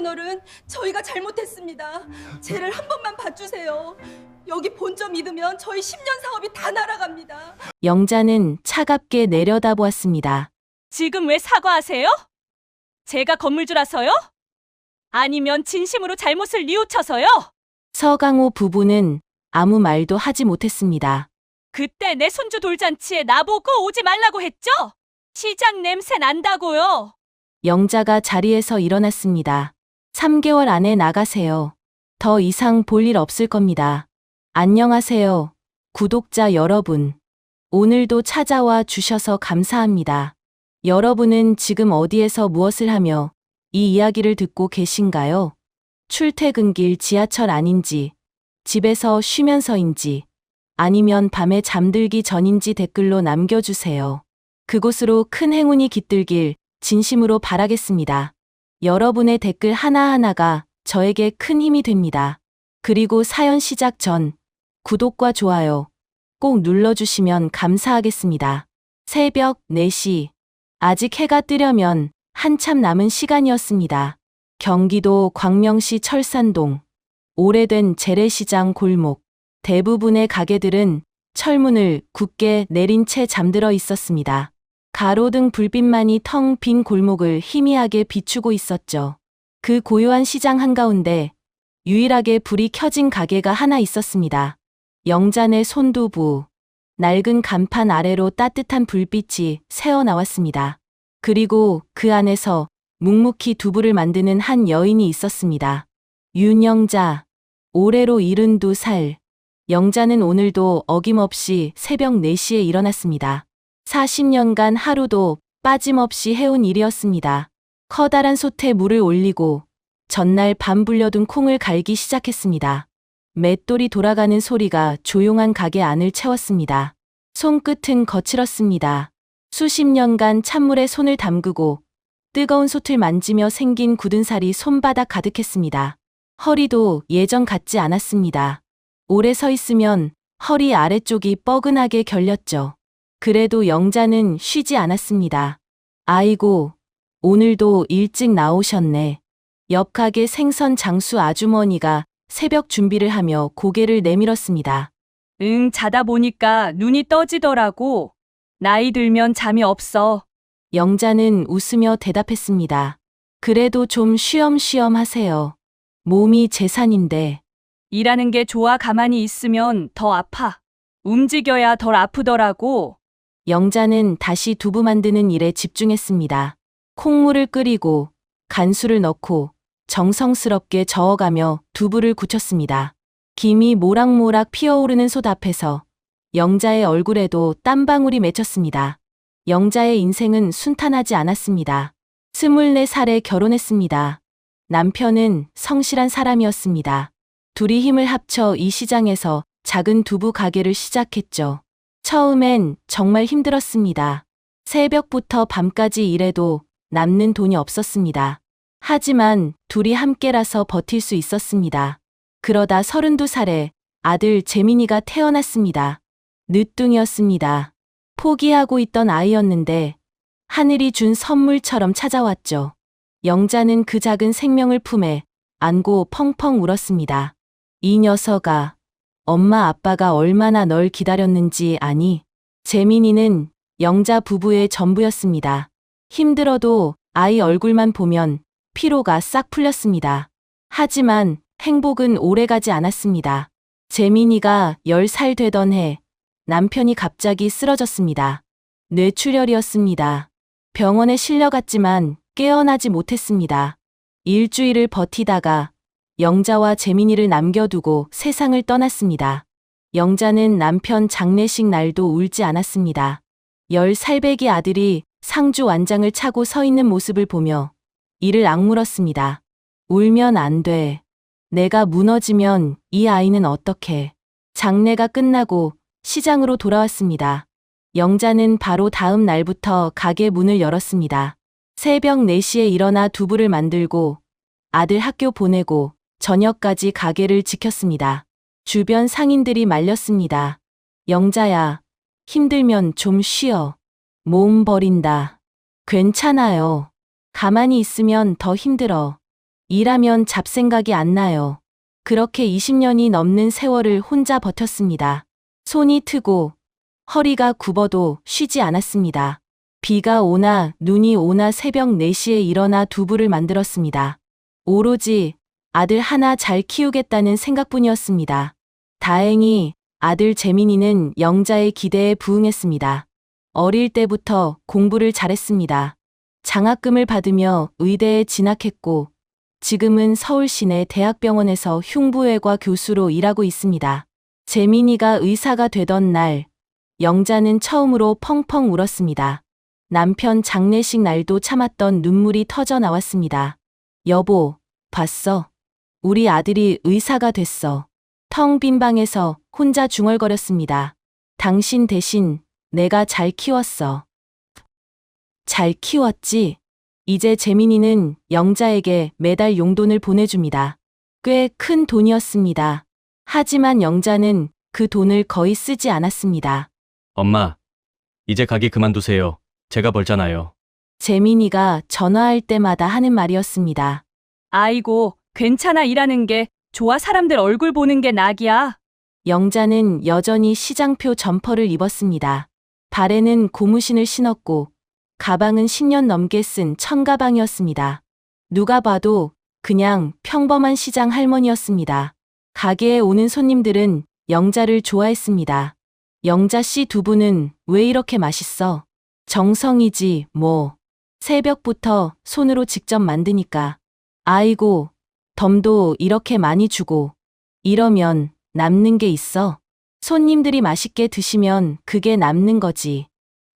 손어른, 저희가 잘못했습니다. 죄를 한 번만 봐주세요. 여기 본점 믿으면 저희 10년 사업이 다 날아갑니다. 영자는 차갑게 내려다보았습니다. 지금 왜 사과하세요? 제가 건물주라서요? 아니면 진심으로 잘못을 뉘우쳐서요? 서강호 부부는 아무 말도 하지 못했습니다. 그때 내 손주 돌잔치에 나보고 오지 말라고 했죠? 시장 냄새 난다고요. 영자가 자리에서 일어났습니다. 3개월 안에 나가세요. 더 이상 볼 일 없을 겁니다. 안녕하세요, 구독자 여러분. 오늘도 찾아와 주셔서 감사합니다. 여러분은 지금 어디에서 무엇을 하며 이 이야기를 듣고 계신가요? 출퇴근길 지하철 아닌지, 집에서 쉬면서인지, 아니면 밤에 잠들기 전인지 댓글로 남겨주세요. 그곳으로 큰 행운이 깃들길 진심으로 바라겠습니다. 여러분의 댓글 하나하나가 저에게 큰 힘이 됩니다. 그리고 사연 시작 전 구독과 좋아요 꼭 눌러주시면 감사하겠습니다. 새벽 4시. 아직 해가 뜨려면 한참 남은 시간이었습니다. 경기도 광명시 철산동. 오래된 재래시장 골목. 대부분의 가게들은 철문을 굳게 내린 채 잠들어 있었습니다. 가로등 불빛만이 텅 빈 골목을 희미하게 비추고 있었죠. 그 고요한 시장 한가운데 유일하게 불이 켜진 가게가 하나 있었습니다. 영자네 손두부. 낡은 간판 아래로 따뜻한 불빛이 새어나왔습니다. 그리고 그 안에서 묵묵히 두부를 만드는 한 여인이 있었습니다. 윤영자. 올해로 72살. 영자는 오늘도 어김없이 새벽 4시에 일어났습니다. 40년간 하루도 빠짐없이 해온 일이었습니다. 커다란 솥에 물을 올리고 전날 밤 불려둔 콩을 갈기 시작했습니다. 맷돌이 돌아가는 소리가 조용한 가게 안을 채웠습니다. 손끝은 거칠었습니다. 수십 년간 찬물에 손을 담그고 뜨거운 솥을 만지며 생긴 굳은 살이 손바닥 가득했습니다. 허리도 예전 같지 않았습니다. 오래 서 있으면 허리 아래쪽이 뻐근하게 결렸죠. 그래도 영자는 쉬지 않았습니다. 아이고, 오늘도 일찍 나오셨네. 옆 가게 생선 장수 아주머니가 새벽 준비를 하며 고개를 내밀었습니다. 응, 자다 보니까 눈이 떠지더라고. 나이 들면 잠이 없어. 영자는 웃으며 대답했습니다. 그래도 좀 쉬엄쉬엄 하세요. 몸이 재산인데. 일하는 게 좋아. 가만히 있으면 더 아파. 움직여야 덜 아프더라고. 영자는 다시 두부 만드는 일에 집중했습니다. 콩물을 끓이고 간수를 넣고 정성스럽게 저어가며 두부를 굳혔습니다. 김이 모락모락 피어오르는 솥 앞에서 영자의 얼굴에도 땀방울이 맺혔습니다. 영자의 인생은 순탄하지 않았습니다. 24살에 결혼했습니다. 남편은 성실한 사람이었습니다. 둘이 힘을 합쳐 이 시장에서 작은 두부 가게를 시작했죠. 처음엔 정말 힘들었습니다. 새벽부터 밤까지 일해도 남는 돈이 없었습니다. 하지만 둘이 함께라서 버틸 수 있었습니다. 그러다 32살에 아들 재민이가 태어났습니다. 늦둥이였습니다. 포기하고 있던 아이였는데 하늘이 준 선물처럼 찾아왔죠. 영자는 그 작은 생명을 품에 안고 펑펑 울었습니다. 이 녀석아, 엄마 아빠가 얼마나 널 기다렸는지 아니? 재민이는 영자 부부의 전부였습니다. 힘들어도 아이 얼굴만 보면 피로가 싹 풀렸습니다. 하지만 행복은 오래가지 않았습니다. 재민이가 10살 되던 해 남편이 갑자기 쓰러졌습니다. 뇌출혈이었습니다. 병원에 실려갔지만 깨어나지 못했습니다. 일주일을 버티다가 영자와 재민이를 남겨두고 세상을 떠났습니다. 영자는 남편 장례식 날도 울지 않았습니다. 10살배기 아들이 상주 완장을 차고 서 있는 모습을 보며 이를 악물었습니다. 울면 안 돼. 내가 무너지면 이 아이는 어떡해. 장례가 끝나고 시장으로 돌아왔습니다. 영자는 바로 다음 날부터 가게 문을 열었습니다. 새벽 4시에 일어나 두부를 만들고 아들 학교 보내고 저녁까지 가게를 지켰습니다. 주변 상인들이 말렸습니다. 영자야, 힘들면 좀 쉬어. 몸 버린다. 괜찮아요. 가만히 있으면 더 힘들어. 일하면 잡생각이 안 나요. 그렇게 20년이 넘는 세월을 혼자 버텼습니다. 손이 트고 허리가 굽어도 쉬지 않았습니다. 비가 오나 눈이 오나 새벽 4시에 일어나 두부를 만들었습니다. 오로지 아들 하나 잘 키우겠다는 생각뿐이었습니다. 다행히 아들 재민이는 영자의 기대에 부응했습니다. 어릴 때부터 공부를 잘했습니다. 장학금을 받으며 의대에 진학했고 지금은 서울 시내 대학병원에서 흉부외과 교수로 일하고 있습니다. 재민이가 의사가 되던 날 영자는 처음으로 펑펑 울었습니다. 남편 장례식 날도 참았던 눈물이 터져 나왔습니다. 여보, 봤어? 우리 아들이 의사가 됐어. 텅 빈 방에서 혼자 중얼거렸습니다. 당신 대신 내가 잘 키웠어. 잘 키웠지? 이제 재민이는 영자에게 매달 용돈을 보내줍니다. 꽤 큰 돈이었습니다. 하지만 영자는 그 돈을 거의 쓰지 않았습니다. 엄마, 이제 가게 그만두세요. 제가 벌잖아요. 재민이가 전화할 때마다 하는 말이었습니다. 아이고, 괜찮아 일하는 게 좋아 사람들 얼굴 보는 게 낙이야. 영자는 여전히 시장표 점퍼를 입었습니다. 발에는 고무신을 신었고 가방은 10년 넘게 쓴 청가방이었습니다. 누가 봐도 그냥 평범한 시장 할머니였습니다. 가게에 오는 손님들은 영자를 좋아했습니다. 영자 씨 두부는 왜 이렇게 맛있어? 정성이지 뭐. 새벽부터 손으로 직접 만드니까. 아이고, 덤도 이렇게 많이 주고. 이러면 남는 게 있어. 손님들이 맛있게 드시면 그게 남는 거지.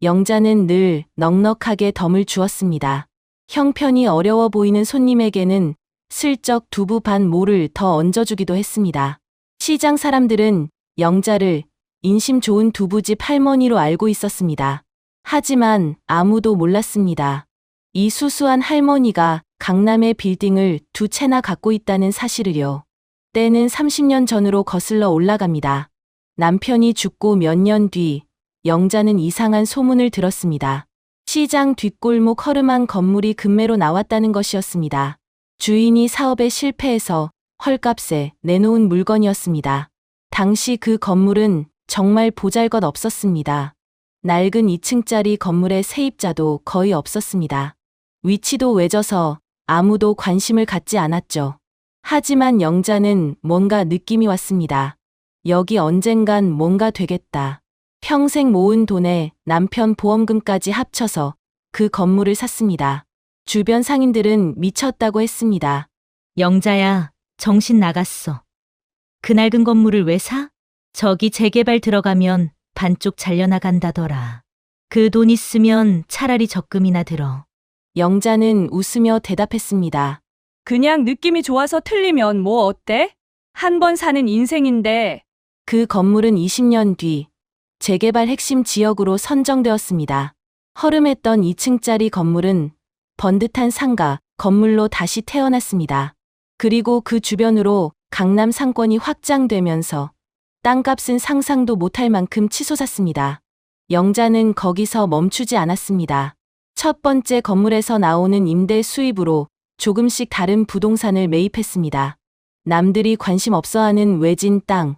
영자는 늘 넉넉하게 덤을 주었습니다. 형편이 어려워 보이는 손님에게는 슬쩍 두부 반 모를 더 얹어주기도 했습니다. 시장 사람들은 영자를 인심 좋은 두부집 할머니로 알고 있었습니다. 하지만 아무도 몰랐습니다. 이 수수한 할머니가 강남의 빌딩을 2채나 갖고 있다는 사실을요. 때는 30년 전으로 거슬러 올라갑니다. 남편이 죽고 몇 년 뒤 영자는 이상한 소문을 들었습니다. 시장 뒷골목 허름한 건물이 금매로 나왔다는 것이었습니다. 주인이 사업에 실패해서 헐값에 내놓은 물건이었습니다. 당시 그 건물은 정말 보잘것 없었습니다. 낡은 2층짜리 건물의 세입자도 거의 없었습니다. 위치도 외져서 아무도 관심을 갖지 않았죠. 하지만 영자는 뭔가 느낌이 왔습니다. 여기 언젠간 뭔가 되겠다. 평생 모은 돈에 남편 보험금까지 합쳐서 그 건물을 샀습니다. 주변 상인들은 미쳤다고 했습니다. 영자야, 정신 나갔어. 그 낡은 건물을 왜 사? 저기 재개발 들어가면 반쪽 잘려나간다더라. 그 돈 있으면 차라리 적금이나 들어. 영자는 웃으며 대답했습니다. 그냥 느낌이 좋아서 틀리면 뭐 어때? 한 번 사는 인생인데. 그 건물은 20년 뒤 재개발 핵심 지역으로 선정되었습니다. 허름했던 2층짜리 건물은 번듯한 상가, 건물로 다시 태어났습니다. 그리고 그 주변으로 강남 상권이 확장되면서 땅값은 상상도 못할 만큼 치솟았습니다. 영자는 거기서 멈추지 않았습니다. 첫 번째 건물에서 나오는 임대 수입으로 조금씩 다른 부동산을 매입했습니다. 남들이 관심 없어하는 외진 땅,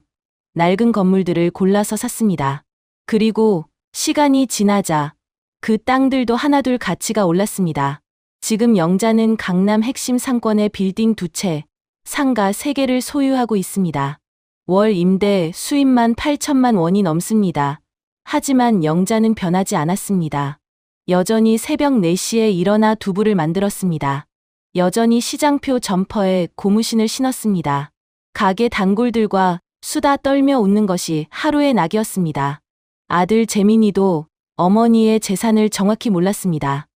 낡은 건물들을 골라서 샀습니다. 그리고 시간이 지나자 그 땅들도 하나둘 가치가 올랐습니다. 지금 영자는 강남 핵심 상권의 빌딩 2채, 상가 3개를 소유하고 있습니다. 월 임대 수입만 8천만 원이 넘습니다. 하지만 영자는 변하지 않았습니다. 여전히 새벽 4시에 일어나 두부를 만들었습니다. 여전히 시장표 점퍼에 고무신을 신었습니다. 가게 단골들과 수다 떨며 웃는 것이 하루의 낙이었습니다. 아들 재민이도 어머니의 재산을 정확히 몰랐습니다.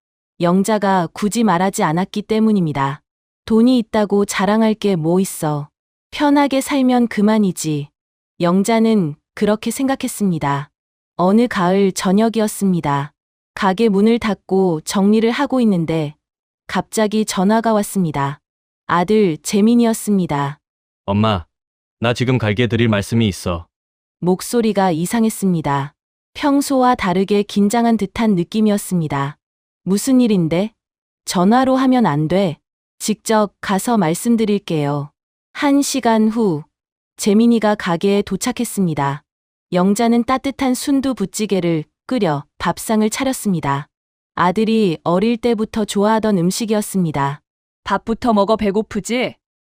영자가 굳이 말하지 않았기 때문입니다. 돈이 있다고 자랑할 게 뭐 있어. 편하게 살면 그만이지. 영자는 그렇게 생각했습니다. 어느 가을 저녁이었습니다. 가게 문을 닫고 정리를 하고 있는데 갑자기 전화가 왔습니다. 아들 재민이었습니다. 엄마, 나 지금 갈게 드릴 말씀이 있어. 목소리가 이상했습니다. 평소와 다르게 긴장한 듯한 느낌이었습니다. 무슨 일인데? 전화로 하면 안 돼. 직접 가서 말씀드릴게요. 1시간 후, 재민이가 가게에 도착했습니다. 영자는 따뜻한 순두 부찌개를 끓여 밥상을 차렸습니다. 아들이 어릴 때부터 좋아하던 음식이었습니다. 밥부터 먹어 배고프지?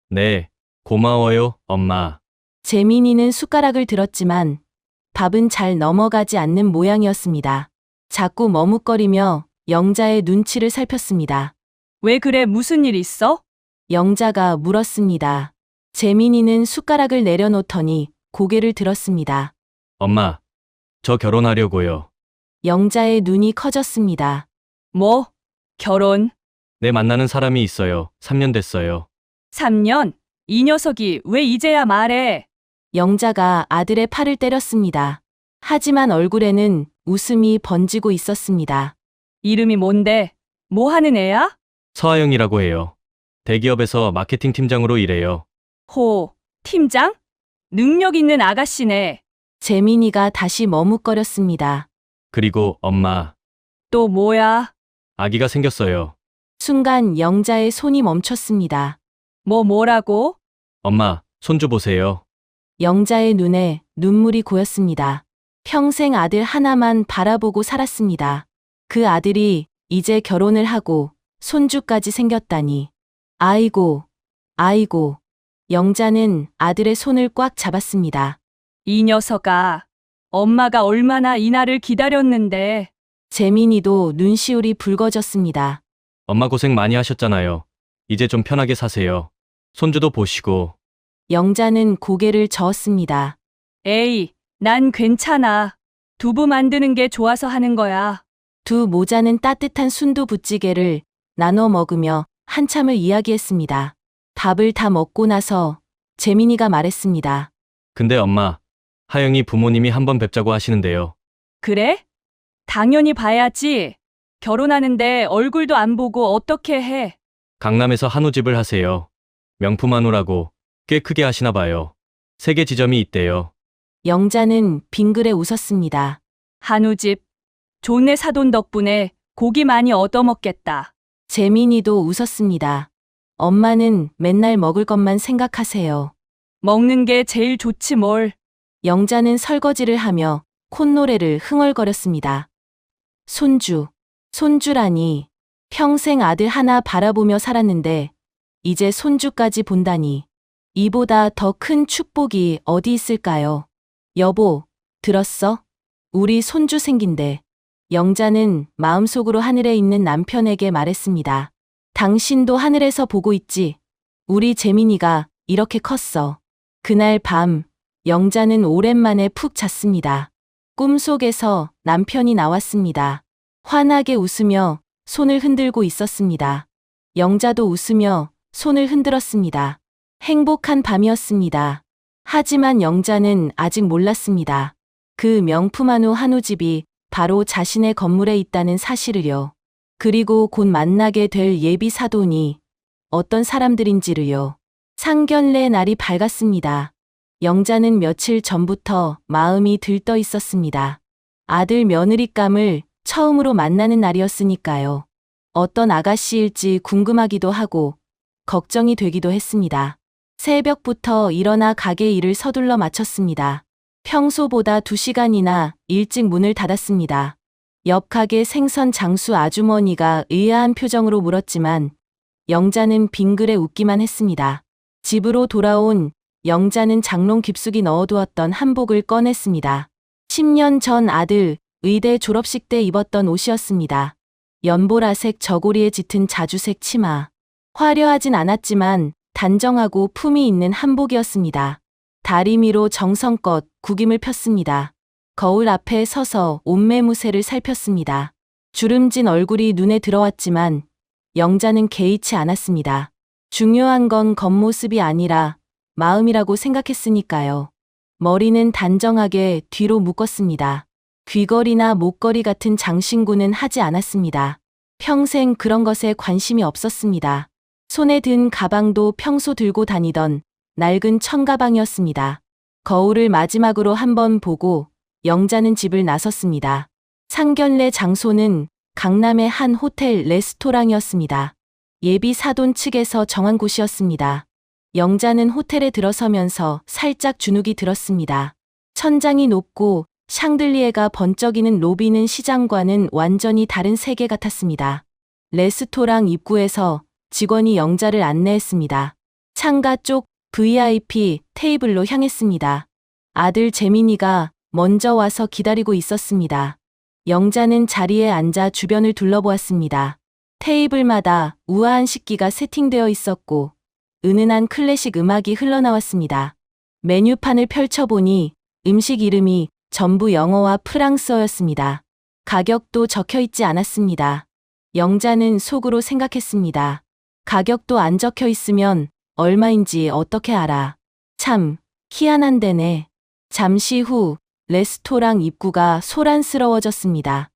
네, 고마워요, 엄마. 재민이는 숟가락을 들었지만 밥은 잘 넘어가지 않는 모양이었습니다. 자꾸 머뭇거리며 영자의 눈치를 살폈습니다. 왜 그래? 무슨 일 있어? 영자가 물었습니다. 재민이는 숟가락을 내려놓더니 고개를 들었습니다. 엄마, 저 결혼하려고요. 영자의 눈이 커졌습니다. 뭐? 결혼? 내 만나는 사람이 있어요. 3년 됐어요. 3년? 이 녀석이 왜 이제야 말해? 영자가 아들의 팔을 때렸습니다. 하지만 얼굴에는 웃음이 번지고 있었습니다. 이름이 뭔데? 뭐 하는 애야? 서하영이라고 해요. 대기업에서 마케팅 팀장으로 일해요. 호, 팀장? 능력 있는 아가씨네. 재민이가 다시 머뭇거렸습니다. 그리고 엄마, 또 뭐야? 아기가 생겼어요. 순간 영자의 손이 멈췄습니다. 뭐라고? 엄마, 손주 보세요. 영자의 눈에 눈물이 고였습니다. 평생 아들 하나만 바라보고 살았습니다. 그 아들이 이제 결혼을 하고 손주까지 생겼다니. 아이고, 아이고. 영자는 아들의 손을 꽉 잡았습니다. 이 녀석아. 엄마가 얼마나 이 날을 기다렸는데. 재민이도 눈시울이 붉어졌습니다. 엄마 고생 많이 하셨잖아요. 이제 좀 편하게 사세요. 손주도 보시고. 영자는 고개를 저었습니다. 에이, 난 괜찮아. 두부 만드는 게 좋아서 하는 거야. 두 모자는 따뜻한 순두 부찌개를 나눠 먹으며 한참을 이야기했습니다. 밥을 다 먹고 나서 재민이가 말했습니다. 근데 엄마, 하영이 부모님이 한번 뵙자고 하시는데요. 그래? 당연히 봐야지. 결혼하는데 얼굴도 안 보고 어떻게 해? 강남에서 한우집을 하세요. 명품 한우라고 꽤 크게 하시나 봐요. 3개 지점이 있대요. 영자는 빙그레 웃었습니다. 한우집. 좋네 사돈 덕분에 고기 많이 얻어먹겠다. 재민이도 웃었습니다. 엄마는 맨날 먹을 것만 생각하세요. 먹는 게 제일 좋지 뭘. 영자는 설거지를 하며 콧노래를 흥얼거렸습니다. 손주, 손주라니. 평생 아들 하나 바라보며 살았는데 이제 손주까지 본다니. 이보다 더 큰 축복이 어디 있을까요? 여보, 들었어? 우리 손주 생긴대. 영자는 마음속으로 하늘에 있는 남편에게 말했습니다. 당신도 하늘에서 보고 있지? 우리 재민이가 이렇게 컸어. 그날 밤, 영자는 오랜만에 푹 잤습니다. 꿈속에서 남편이 나왔습니다. 환하게 웃으며 손을 흔들고 있었습니다. 영자도 웃으며 손을 흔들었습니다. 행복한 밤이었습니다. 하지만 영자는 아직 몰랐습니다. 그 명품 한우집이 바로 자신의 건물에 있다는 사실을요. 그리고 곧 만나게 될 예비 사돈이 어떤 사람들인지를요. 상견례 날이 밝았습니다. 영자는 며칠 전부터 마음이 들떠 있었습니다. 아들 며느리감을 처음으로 만나는 날이었으니까요. 어떤 아가씨일지 궁금하기도 하고 걱정이 되기도 했습니다. 새벽부터 일어나 가게 일을 서둘러 마쳤습니다. 평소보다 2시간이나 일찍 문을 닫았습니다. 옆 가게 생선 장수 아주머니가 의아한 표정으로 물었지만 영자는 빙그레 웃기만 했습니다. 집으로 돌아온 영자는 장롱 깊숙이 넣어두었던 한복을 꺼냈습니다. 10년 전 아들 의대 졸업식 때 입었던 옷이었습니다. 연보라색 저고리에 짙은 자주색 치마. 화려하진 않았지만 단정하고 품이 있는 한복이었습니다. 다리미로 정성껏 구김을 폈습니다. 거울 앞에 서서 옷매무새를 살폈습니다. 주름진 얼굴이 눈에 들어왔지만 영자는 개의치 않았습니다. 중요한 건 겉모습이 아니라 마음이라고 생각했으니까요. 머리는 단정하게 뒤로 묶었습니다. 귀걸이나 목걸이 같은 장신구는 하지 않았습니다. 평생 그런 것에 관심이 없었습니다. 손에 든 가방도 평소 들고 다니던 낡은 청가방이었습니다. 거울을 마지막으로 한번 보고 영자는 집을 나섰습니다. 상견례 장소는 강남의 한 호텔 레스토랑이었습니다. 예비 사돈 측에서 정한 곳이었습니다. 영자는 호텔에 들어서면서 살짝 주눅이 들었습니다. 천장이 높고 샹들리에가 번쩍이는 로비는 시장과는 완전히 다른 세계 같았습니다. 레스토랑 입구에서 직원이 영자를 안내했습니다. 창가 쪽 VIP 테이블로 향했습니다. 아들 재민이가 먼저 와서 기다리고 있었습니다. 영자는 자리에 앉아 주변을 둘러보았습니다. 테이블마다 우아한 식기가 세팅되어 있었고 은은한 클래식 음악이 흘러나왔습니다. 메뉴판을 펼쳐보니 음식 이름이 전부 영어와 프랑스어였습니다. 가격도 적혀 있지 않았습니다. 영자는 속으로 생각했습니다. 가격도 안 적혀 있으면 얼마인지 어떻게 알아. 참 희한한 데네. 잠시 후 레스토랑 입구가 소란스러워졌습니다.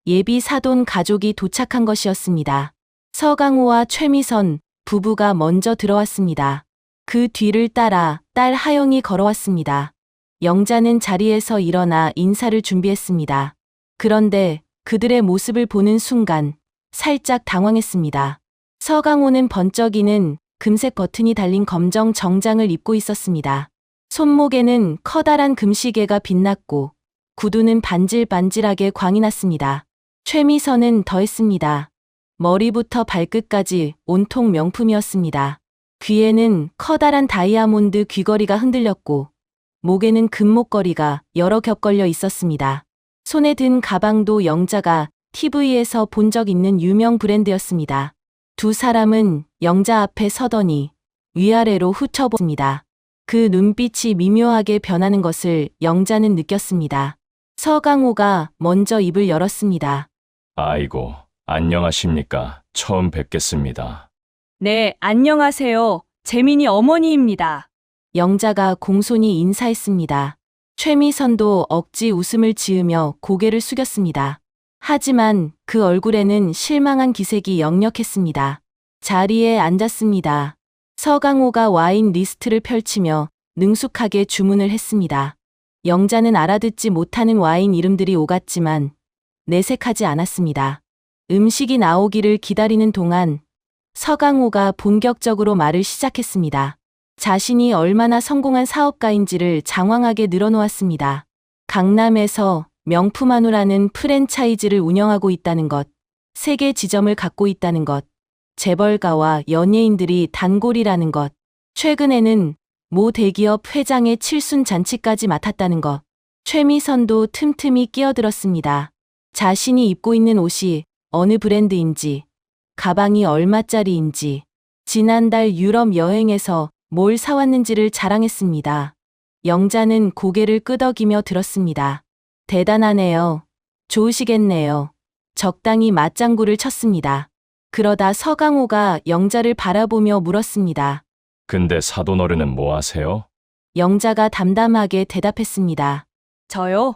예비 사돈 가족이 도착한 것이었습니다. 서강호와 최미선 부부가 먼저 들어왔습니다. 그 뒤를 따라 딸 하영이 걸어왔습니다. 영자는 자리에서 일어나 인사를 준비했습니다. 그런데 그들의 모습을 보는 순간 살짝 당황했습니다. 서강호는 번쩍이는 금색 버튼이 달린 검정 정장을 입고 있었습니다. 손목에는 커다란 금시계가 빛났고 구두는 반질반질하게 광이 났습니다. 최미선은 더했습니다. 머리부터 발끝까지 온통 명품이었습니다. 귀에는 커다란 다이아몬드 귀걸이가 흔들렸고 목에는 금목걸이가 여러 겹 걸려 있었습니다. 손에 든 가방도 영자가 TV에서 본 적 있는 유명 브랜드였습니다. 두 사람은 영자 앞에 서더니 위아래로 훑어봅니다. 그 눈빛이 미묘하게 변하는 것을 영자는 느꼈습니다. 서강호가 먼저 입을 열었습니다. 아이고, 안녕하십니까. 처음 뵙겠습니다. 네, 안녕하세요. 재민이 어머니입니다. 영자가 공손히 인사했습니다. 최미선도 억지 웃음을 지으며 고개를 숙였습니다. 하지만 그 얼굴에는 실망한 기색이 역력했습니다. 자리에 앉았습니다. 서강호가 와인 리스트를 펼치며 능숙하게 주문을 했습니다. 영자는 알아듣지 못하는 와인 이름들이 오갔지만 내색하지 않았습니다. 음식이 나오기를 기다리는 동안 서강호가 본격적으로 말을 시작했습니다. 자신이 얼마나 성공한 사업가인지를 장황하게 늘어놓았습니다. 강남에서 명품 한우라는 프랜차이즈를 운영하고 있다는 것, 세계 지점을 갖고 있다는 것, 재벌가와 연예인들이 단골이라는 것, 최근에는 모 대기업 회장의 칠순 잔치까지 맡았다는 것. 최미선도 틈틈이 끼어들었습니다. 자신이 입고 있는 옷이 어느 브랜드인지, 가방이 얼마짜리인지, 지난달 유럽 여행에서 뭘 사왔는지를 자랑했습니다. 영자는 고개를 끄덕이며 들었습니다. 대단하네요. 좋으시겠네요. 적당히 맞장구를 쳤습니다. 그러다 서강호가 영자를 바라보며 물었습니다. 근데 사돈 어른은 뭐 하세요? 영자가 담담하게 대답했습니다. 저요?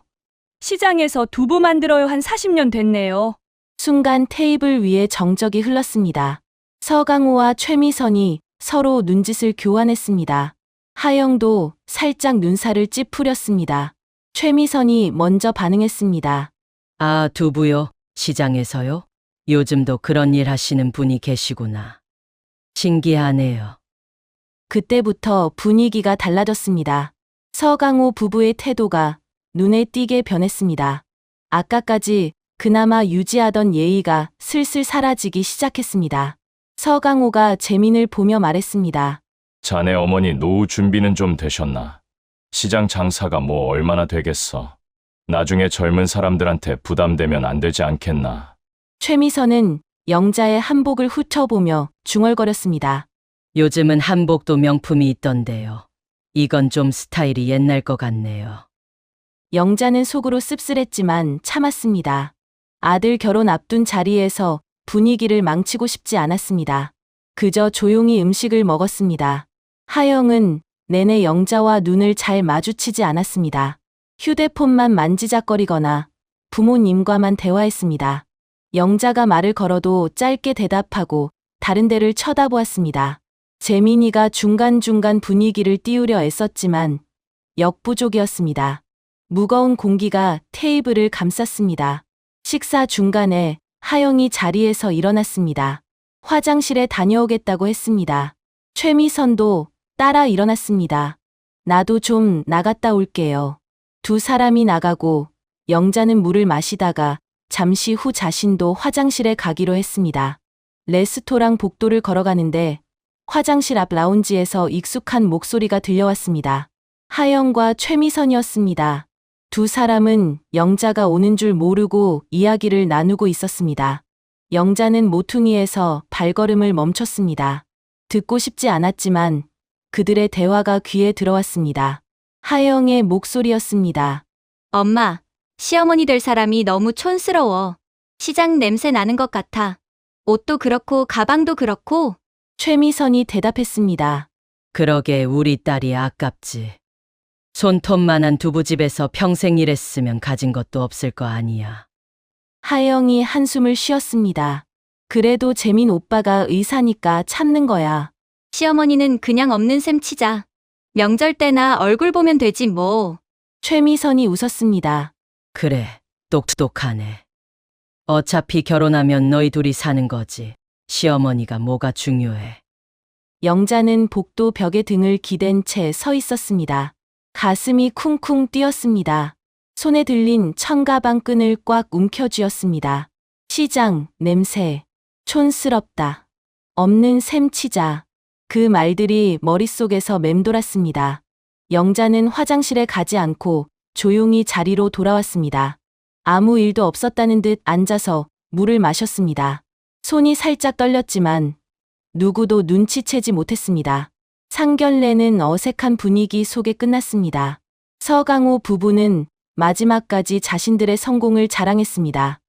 시장에서 두부 만들어요. 한 40년 됐네요. 순간 테이블 위에 정적이 흘렀습니다. 서강호와 최미선이 서로 눈짓을 교환했습니다. 하영도 살짝 눈살을 찌푸렸습니다. 최미선이 먼저 반응했습니다. 아, 두부요? 시장에서요? 요즘도 그런 일 하시는 분이 계시구나. 신기하네요. 그때부터 분위기가 달라졌습니다. 서강호 부부의 태도가 눈에 띄게 변했습니다. 아까까지 그나마 유지하던 예의가 슬슬 사라지기 시작했습니다. 서강호가 재민을 보며 말했습니다. 자네 어머니 노후 준비는 좀 되셨나? 시장 장사가 뭐 얼마나 되겠어. 나중에 젊은 사람들한테 부담되면 안 되지 않겠나. 최미선은 영자의 한복을 훑어보며 중얼거렸습니다. 요즘은 한복도 명품이 있던데요. 이건 좀 스타일이 옛날 것 같네요. 영자는 속으로 씁쓸했지만 참았습니다. 아들 결혼 앞둔 자리에서 분위기를 망치고 싶지 않았습니다. 그저 조용히 음식을 먹었습니다. 하영은 내내 영자와 눈을 잘 마주치지 않았습니다. 휴대폰만 만지작거리거나 부모님과만 대화했습니다. 영자가 말을 걸어도 짧게 대답하고 다른 데를 쳐다보았습니다. 재민이가 중간중간 분위기를 띄우려 애썼지만 역부족이었습니다. 무거운 공기가 테이블을 감쌌습니다. 식사 중간에 하영이 자리에서 일어났습니다. 화장실에 다녀오겠다고 했습니다. 최미선도 따라 일어났습니다. 나도 좀 나갔다 올게요. 두 사람이 나가고 영자는 물을 마시다가 잠시 후 자신도 화장실에 가기로 했습니다. 레스토랑 복도를 걸어가는데 화장실 앞 라운지에서 익숙한 목소리가 들려왔습니다. 하영과 최미선이었습니다. 두 사람은 영자가 오는 줄 모르고 이야기를 나누고 있었습니다. 영자는 모퉁이에서 발걸음을 멈췄습니다. 듣고 싶지 않았지만 그들의 대화가 귀에 들어왔습니다. 하영의 목소리였습니다. 엄마, 시어머니 될 사람이 너무 촌스러워. 시장 냄새 나는 것 같아. 옷도 그렇고 가방도 그렇고. 최미선이 대답했습니다. 그러게 우리 딸이 아깝지. 손톱만한 두부집에서 평생 일했으면 가진 것도 없을 거 아니야. 하영이 한숨을 쉬었습니다. 그래도 재민 오빠가 의사니까 참는 거야. 시어머니는 그냥 없는 셈 치자. 명절 때나 얼굴 보면 되지 뭐. 최미선이 웃었습니다. 그래, 똑똑하네. 어차피 결혼하면 너희 둘이 사는 거지. 시어머니가 뭐가 중요해. 영자는 복도 벽에 등을 기댄 채 서 있었습니다. 가슴이 쿵쿵 뛰었습니다. 손에 들린 청가방 끈을 꽉 움켜쥐었습니다. 시장, 냄새, 촌스럽다. 없는 셈 치자. 그 말들이 머릿속에서 맴돌았습니다. 영자는 화장실에 가지 않고 조용히 자리로 돌아왔습니다. 아무 일도 없었다는 듯 앉아서 물을 마셨습니다. 손이 살짝 떨렸지만 누구도 눈치채지 못했습니다. 상견례는 어색한 분위기 속에 끝났습니다. 서강호 부부는 마지막까지 자신들의 성공을 자랑했습니다.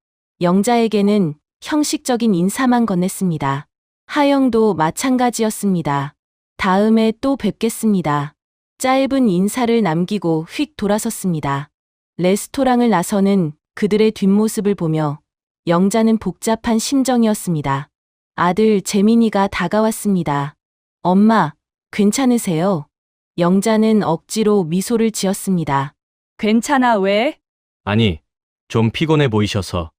영자에게는 형식적인 인사만 건넸습니다. 하영도 마찬가지였습니다. 다음에 또 뵙겠습니다. 짧은 인사를 남기고 휙 돌아섰습니다. 레스토랑을 나서는 그들의 뒷모습을 보며 영자는 복잡한 심정이었습니다. 아들 재민이가 다가왔습니다. 엄마, 괜찮으세요? 영자는 억지로 미소를 지었습니다. 괜찮아, 왜? 아니, 좀 피곤해 보이셔서.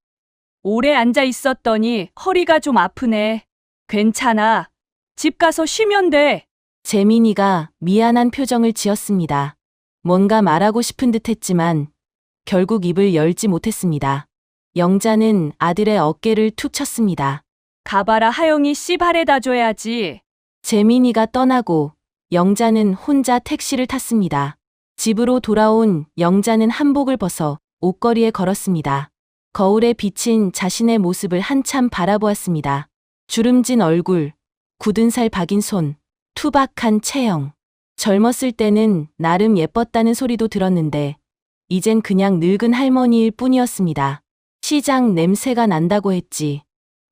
오래 앉아 있었더니 허리가 좀 아프네. 괜찮아. 집 가서 쉬면 돼. 재민이가 미안한 표정을 지었습니다. 뭔가 말하고 싶은 듯 했지만 결국 입을 열지 못했습니다. 영자는 아들의 어깨를 툭 쳤습니다. 가봐라, 하영이 씨 바래다 줘야지. 재민이가 떠나고 영자는 혼자 택시를 탔습니다. 집으로 돌아온 영자는 한복을 벗어 옷걸이에 걸었습니다. 거울에 비친 자신의 모습을 한참 바라보았습니다. 주름진 얼굴, 굳은 살 박인 손, 투박한 체형. 젊었을 때는 나름 예뻤다는 소리도 들었는데 이젠 그냥 늙은 할머니일 뿐이었습니다. 시장 냄새가 난다고 했지.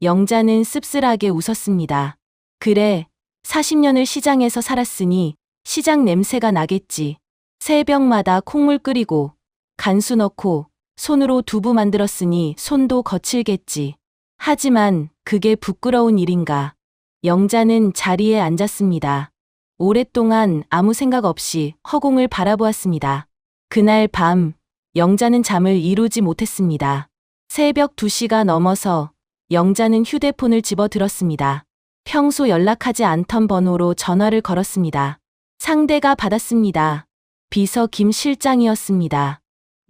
영자는 씁쓸하게 웃었습니다. 그래, 40년을 시장에서 살았으니 시장 냄새가 나겠지. 새벽마다 콩물 끓이고 간수 넣고 손으로 두부 만들었으니 손도 거칠겠지. 하지만 그게 부끄러운 일인가. 영자는 자리에 앉았습니다. 오랫동안 아무 생각 없이 허공을 바라보았습니다. 그날 밤 영자는 잠을 이루지 못했습니다. 새벽 2시가 넘어서 영자는 휴대폰을 집어들었습니다. 평소 연락하지 않던 번호로 전화를 걸었습니다. 상대가 받았습니다. 비서 김 실장이었습니다.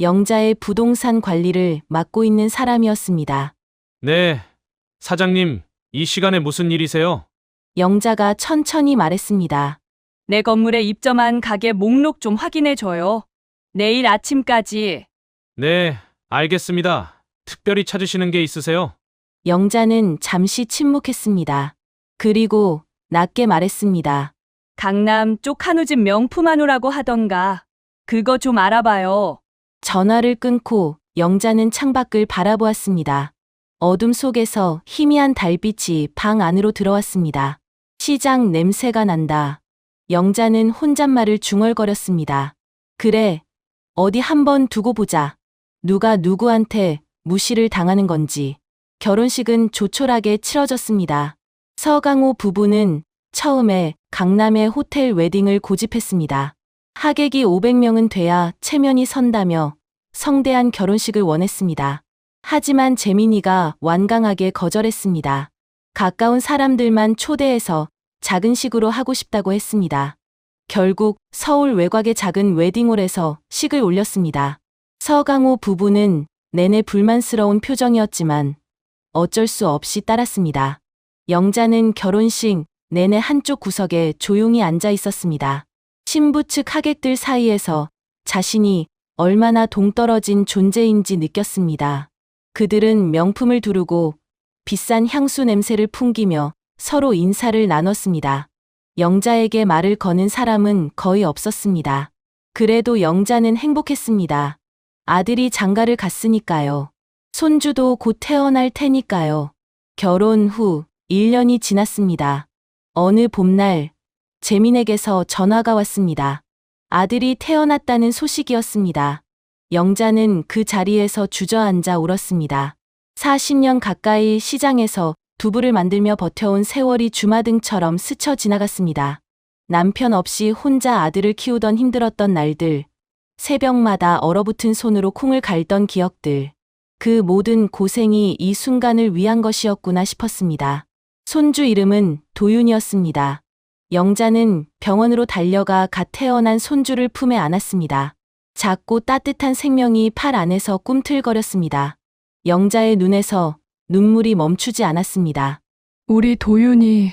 영자의 부동산 관리를 맡고 있는 사람이었습니다. 네, 사장님, 이 시간에 무슨 일이세요? 영자가 천천히 말했습니다. 내 건물에 입점한 가게 목록 좀 확인해줘요. 내일 아침까지. 네, 알겠습니다. 특별히 찾으시는 게 있으세요? 영자는 잠시 침묵했습니다. 그리고 낮게 말했습니다. 강남 쪽 한우집 명품 한우라고 하던가. 그거 좀 알아봐요. 전화를 끊고 영자는 창밖을 바라보았습니다. 어둠 속에서 희미한 달빛이 방 안으로 들어왔습니다. 시장 냄새가 난다. 영자는 혼잣말을 중얼거렸습니다. 그래, 어디 한번 두고 보자. 누가 누구한테 무시를 당하는 건지. 결혼식은 조촐하게 치러졌습니다. 서강호 부부는 처음에 강남의 호텔 웨딩을 고집했습니다. 하객이 500명은 돼야 체면이 선다며 성대한 결혼식을 원했습니다. 하지만 재민이가 완강하게 거절했습니다. 가까운 사람들만 초대해서 작은 식으로 하고 싶다고 했습니다. 결국 서울 외곽의 작은 웨딩홀에서 식을 올렸습니다. 서강호 부부는 내내 불만스러운 표정이었지만 어쩔 수 없이 따랐습니다. 영자는 결혼식 내내 한쪽 구석에 조용히 앉아 있었습니다. 신부 측 하객들 사이에서 자신이 얼마나 동떨어진 존재인지 느꼈습니다. 그들은 명품을 두르고 비싼 향수 냄새를 풍기며 서로 인사를 나눴습니다. 영자에게 말을 거는 사람은 거의 없었습니다. 그래도 영자는 행복했습니다. 아들이 장가를 갔으니까요. 손주도 곧 태어날 테니까요. 결혼 후 1년이 지났습니다. 어느 봄날 재민에게서 전화가 왔습니다. 아들이 태어났다는 소식이었습니다. 영자는 그 자리에서 주저앉아 울었습니다. 40년 가까이 시장에서 두부를 만들며 버텨온 세월이 주마등처럼 스쳐 지나갔습니다. 남편 없이 혼자 아들을 키우던 힘들었던 날들, 새벽마다 얼어붙은 손으로 콩을 갈던 기억들, 그 모든 고생이 이 순간을 위한 것이었구나 싶었습니다. 손주 이름은 도윤이었습니다. 영자는 병원으로 달려가 갓 태어난 손주를 품에 안았습니다. 작고 따뜻한 생명이 팔 안에서 꿈틀거렸습니다. 영자의 눈에서 눈물이 멈추지 않았습니다. 우리 도윤이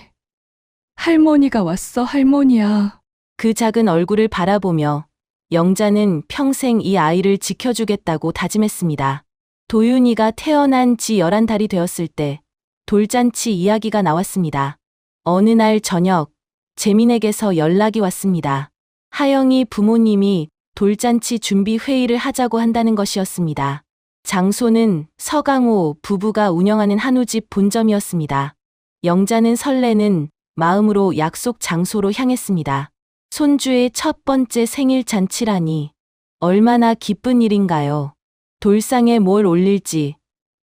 할머니가 왔어, 할머니야. 그 작은 얼굴을 바라보며 영자는 평생 이 아이를 지켜주겠다고 다짐했습니다. 도윤이가 태어난 지 11달이 되었을 때 돌잔치 이야기가 나왔습니다. 어느 날 저녁 재민에게서 연락이 왔습니다. 하영이 부모님이 돌잔치 준비 회의를 하자고 한다는 것이었습니다. 장소는 서강호 부부가 운영하는 한우집 본점이었습니다. 영자는 설레는 마음으로 약속 장소로 향했습니다. 손주의 첫 번째 생일 잔치라니 얼마나 기쁜 일인가요. 돌상에 뭘 올릴지,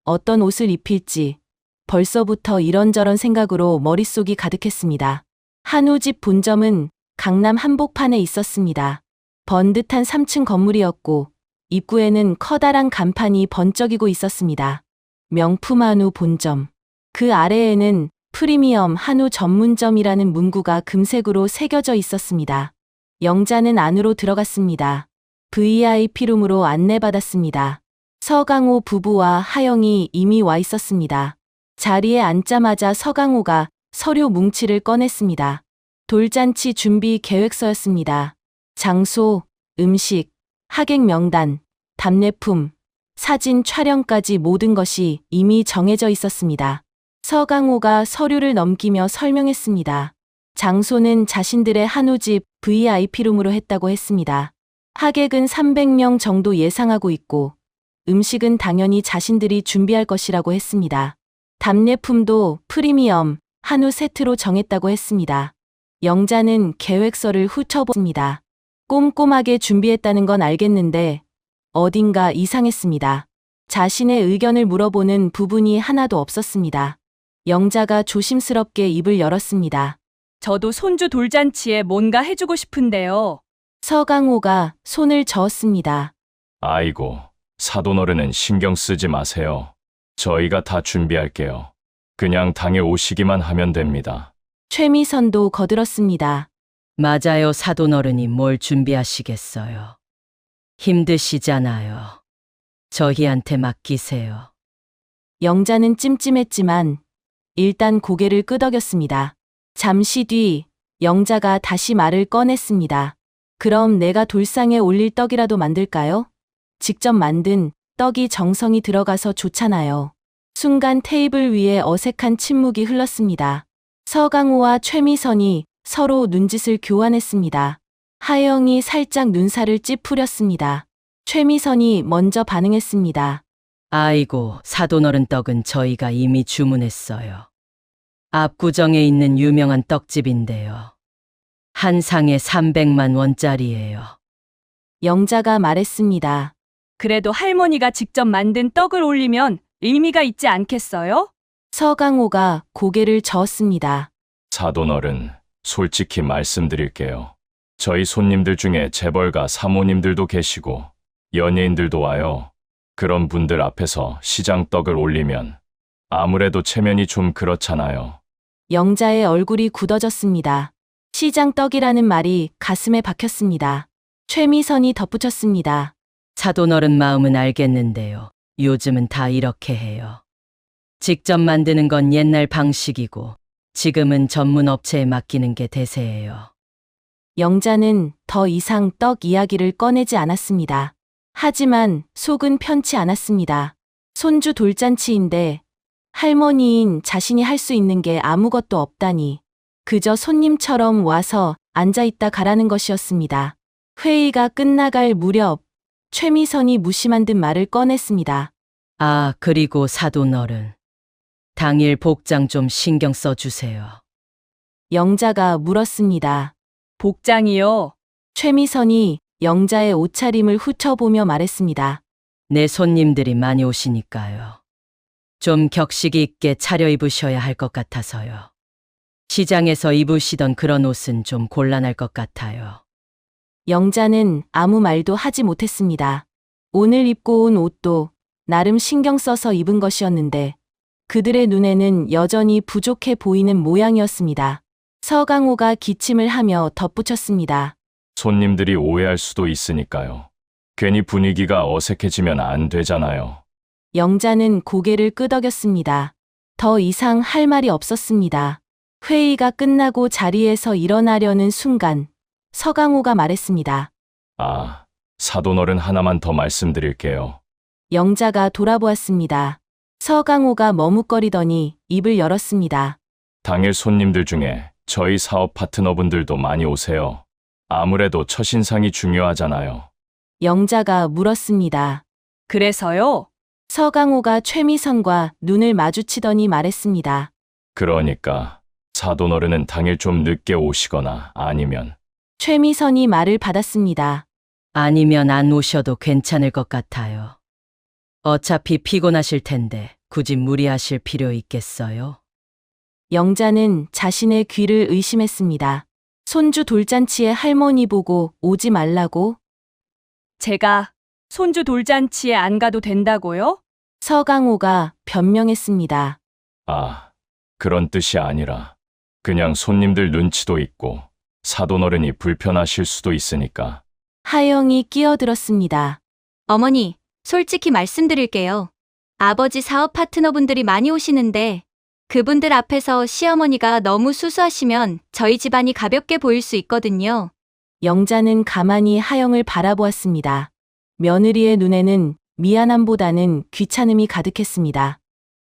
어떤 옷을 입힐지 벌써부터 이런저런 생각으로 머릿속이 가득했습니다. 한우집 본점은 강남 한복판에 있었습니다. 번듯한 3층 건물이었고 입구에는 커다란 간판이 번쩍이고 있었습니다. 명품 한우 본점. 그 아래에는 프리미엄 한우 전문점이라는 문구가 금색으로 새겨져 있었습니다. 영자는 안으로 들어갔습니다. VIP룸으로 안내받았습니다. 서강호 부부와 하영이 이미 와 있었습니다. 자리에 앉자마자 서강호가 서류 뭉치를 꺼냈습니다. 돌잔치 준비 계획서였습니다. 장소, 음식, 하객 명단, 답례품, 사진 촬영까지 모든 것이 이미 정해져 있었습니다. 서강호가 서류를 넘기며 설명했습니다. 장소는 자신들의 한우집 VIP룸으로 했다고 했습니다. 하객은 300명 정도 예상하고 있고 음식은 당연히 자신들이 준비할 것이라고 했습니다. 답례품도 프리미엄 한우 세트로 정했다고 했습니다. 영자는 계획서를 훑어봤습니다. 꼼꼼하게 준비했다는 건 알겠는데 어딘가 이상했습니다. 자신의 의견을 물어보는 부분이 하나도 없었습니다. 영자가 조심스럽게 입을 열었습니다. 저도 손주 돌잔치에 뭔가 해주고 싶은데요. 서강호가 손을 저었습니다. 아이고, 사돈어른은 신경 쓰지 마세요. 저희가 다 준비할게요. 그냥 당에 오시기만 하면 됩니다. 최미선도 거들었습니다. 맞아요, 사돈어른이 뭘 준비하시겠어요. 힘드시잖아요. 저희한테 맡기세요. 영자는 찜찜했지만 일단 고개를 끄덕였습니다. 잠시 뒤 영자가 다시 말을 꺼냈습니다. 그럼 내가 돌상에 올릴 떡이라도 만들까요? 직접 만든 떡이 정성이 들어가서 좋잖아요. 순간 테이블 위에 어색한 침묵이 흘렀습니다. 서강호와 최미선이 서로 눈짓을 교환했습니다. 하영이 살짝 눈살을 찌푸렸습니다. 최미선이 먼저 반응했습니다. 아이고, 사돈어른 떡은 저희가 이미 주문했어요. 압구정에 있는 유명한 떡집인데요. 한 상에 300만 원짜리예요. 영자가 말했습니다. 그래도 할머니가 직접 만든 떡을 올리면 의미가 있지 않겠어요? 서강호가 고개를 저었습니다. 사돈어른, 솔직히 말씀드릴게요. 저희 손님들 중에 재벌가 사모님들도 계시고 연예인들도 와요. 그런 분들 앞에서 시장 떡을 올리면 아무래도 체면이 좀 그렇잖아요. 영자의 얼굴이 굳어졌습니다. 시장 떡이라는 말이 가슴에 박혔습니다. 최미선이 덧붙였습니다. 사돈어른 마음은 알겠는데요. 요즘은 다 이렇게 해요. 직접 만드는 건 옛날 방식이고 지금은 전문 업체에 맡기는 게 대세예요. 영자는 더 이상 떡 이야기를 꺼내지 않았습니다. 하지만 속은 편치 않았습니다. 손주 돌잔치인데 할머니인 자신이 할 수 있는 게 아무것도 없다니 그저 손님처럼 와서 앉아있다 가라는 것이었습니다. 회의가 끝나갈 무렵 최미선이 무심한 듯 말을 꺼냈습니다. 아, 그리고 사돈어른. 당일 복장 좀 신경 써주세요. 영자가 물었습니다. 복장이요. 최미선이 영자의 옷차림을 훑어보며 말했습니다. 내 손님들이 많이 오시니까요. 좀 격식 있게 차려입으셔야 할 것 같아서요. 시장에서 입으시던 그런 옷은 좀 곤란할 것 같아요. 영자는 아무 말도 하지 못했습니다. 오늘 입고 온 옷도 나름 신경 써서 입은 것이었는데 그들의 눈에는 여전히 부족해 보이는 모양이었습니다. 서강호가 기침을 하며 덧붙였습니다. 손님들이 오해할 수도 있으니까요. 괜히 분위기가 어색해지면 안 되잖아요. 영자는 고개를 끄덕였습니다. 더 이상 할 말이 없었습니다. 회의가 끝나고 자리에서 일어나려는 순간 서강호가 말했습니다. 아, 사돈어른 하나만 더 말씀드릴게요. 영자가 돌아보았습니다. 서강호가 머뭇거리더니 입을 열었습니다. 당일 손님들 중에 저희 사업 파트너분들도 많이 오세요. 아무래도 첫인상이 중요하잖아요. 영자가 물었습니다. 그래서요? 서강호가 최미선과 눈을 마주치더니 말했습니다. 그러니까 사돈어른은 당일 좀 늦게 오시거나 아니면 최미선이 말을 받았습니다. 아니면 안 오셔도 괜찮을 것 같아요. 어차피 피곤하실 텐데 굳이 무리하실 필요 있겠어요? 영자는 자신의 귀를 의심했습니다. 손주 돌잔치에 할머니 보고 오지 말라고? 제가 손주 돌잔치에 안 가도 된다고요? 서강호가 변명했습니다. 아, 그런 뜻이 아니라 그냥 손님들 눈치도 있고 사돈어른이 불편하실 수도 있으니까. 하영이 끼어들었습니다. 어머니, 솔직히 말씀드릴게요. 아버지 사업 파트너분들이 많이 오시는데 그분들 앞에서 시어머니가 너무 수수하시면 저희 집안이 가볍게 보일 수 있거든요. 영자는 가만히 하영을 바라보았습니다. 며느리의 눈에는 미안함보다는 귀찮음이 가득했습니다.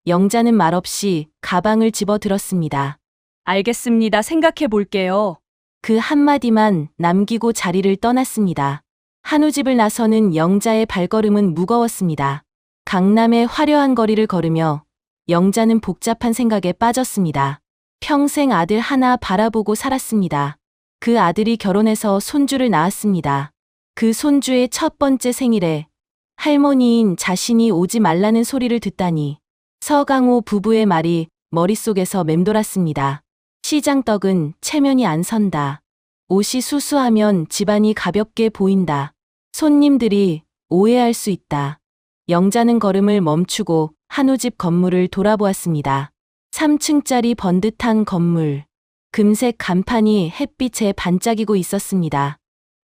영자는 말없이 가방을 집어들었습니다. 알겠습니다. 생각해 볼게요. 그 한마디만 남기고 자리를 떠났습니다. 한우집을 나서는 영자의 발걸음은 무거웠습니다. 강남의 화려한 거리를 걸으며 영자는 복잡한 생각에 빠졌습니다. 평생 아들 하나 바라보고 살았습니다. 그 아들이 결혼해서 손주를 낳았습니다. 그 손주의 첫 번째 생일에 할머니인 자신이 오지 말라는 소리를 듣다니 서강호 부부의 말이 머릿속에서 맴돌았습니다. 시장떡은 체면이 안 선다. 옷이 수수하면 집안이 가볍게 보인다. 손님들이 오해할 수 있다. 영자는 걸음을 멈추고 한우집 건물을 돌아보았습니다. 3층짜리 번듯한 건물. 금색 간판이 햇빛에 반짝이고 있었습니다.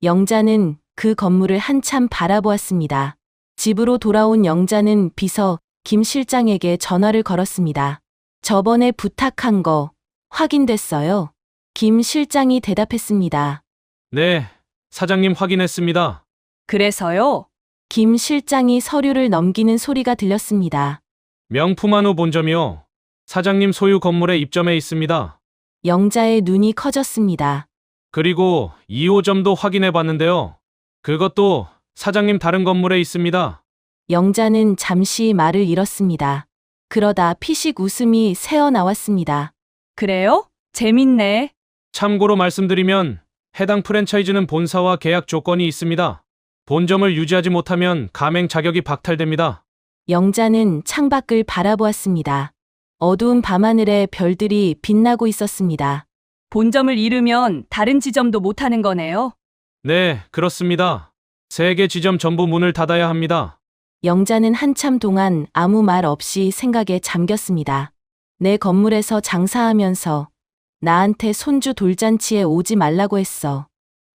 영자는 그 건물을 한참 바라보았습니다. 집으로 돌아온 영자는 비서 김 실장에게 전화를 걸었습니다. 저번에 부탁한 거 확인됐어요? 김 실장이 대답했습니다. 네, 사장님 확인했습니다. 그래서요? 김 실장이 서류를 넘기는 소리가 들렸습니다. 명품 한우 본점이요. 사장님 소유 건물에 입점해 있습니다. 영자의 눈이 커졌습니다. 그리고 2호점도 확인해 봤는데요. 그것도 사장님 다른 건물에 있습니다. 영자는 잠시 말을 잃었습니다. 그러다 피식 웃음이 새어나왔습니다. 그래요? 재밌네. 참고로 말씀드리면 해당 프랜차이즈는 본사와 계약 조건이 있습니다. 본점을 유지하지 못하면 가맹 자격이 박탈됩니다. 영자는 창밖을 바라보았습니다. 어두운 밤하늘에 별들이 빛나고 있었습니다. 본점을 잃으면 다른 지점도 못 하는 거네요. 네, 그렇습니다. 3개 지점 전부 문을 닫아야 합니다. 영자는 한참 동안 아무 말 없이 생각에 잠겼습니다. 내 건물에서 장사하면서 나한테 손주 돌잔치에 오지 말라고 했어.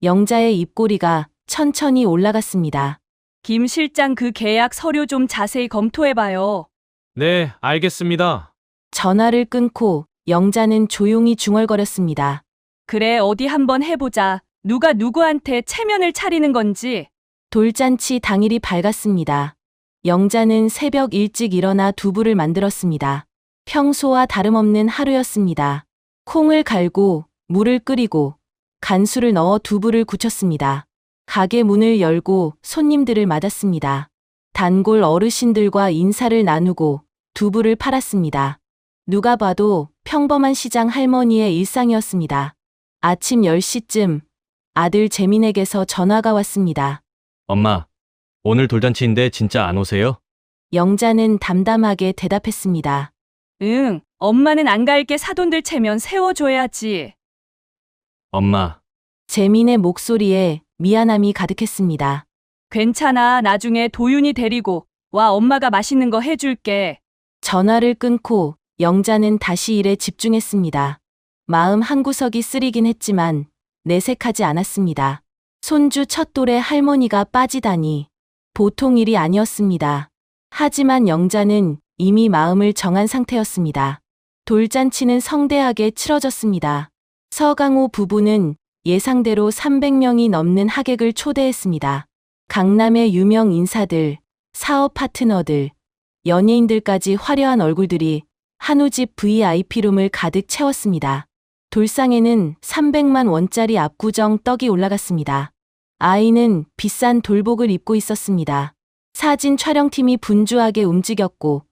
영자의 입꼬리가 천천히 올라갔습니다. 김 실장 그 계약 서류 좀 자세히 검토해봐요. 네, 알겠습니다. 전화를 끊고 영자는 조용히 중얼거렸습니다. 그래, 어디 한번 해보자. 누가 누구한테 체면을 차리는 건지. 돌잔치 당일이 밝았습니다. 영자는 새벽 일찍 일어나 두부를 만들었습니다. 평소와 다름없는 하루였습니다. 콩을 갈고 물을 끓이고 간수를 넣어 두부를 굳혔습니다. 가게 문을 열고 손님들을 맞았습니다. 단골 어르신들과 인사를 나누고 두부를 팔았습니다. 누가 봐도 평범한 시장 할머니의 일상이었습니다. 아침 10시쯤 아들 재민에게서 전화가 왔습니다. 엄마, 오늘 돌잔치인데 진짜 안 오세요? 영자는 담담하게 대답했습니다. 응, 엄마는 안 갈게. 사돈들 체면 세워줘야지. 엄마, 재민의 목소리에 미안함이 가득했습니다. 괜찮아. 나중에 도윤이 데리고 와. 엄마가 맛있는 거 해줄게. 전화를 끊고 영자는 다시 일에 집중했습니다. 마음 한구석이 쓰리긴 했지만 내색하지 않았습니다. 손주 첫 돌에 할머니가 빠지다니 보통 일이 아니었습니다. 하지만 영자는 이미 마음을 정한 상태였습니다. 돌잔치는 성대하게 치러졌습니다. 서강호 부부는 예상대로 300명이 넘는 하객을 초대했습니다. 강남의 유명 인사들, 사업 파트너들, 연예인들까지 화려한 얼굴들이 한우집 VIP룸을 가득 채웠습니다. 돌상에는 300만 원짜리 압구정 떡이 올라갔습니다. 아이는 비싼 돌복을 입고 있었습니다. 사진 촬영팀이 분주하게 움직였고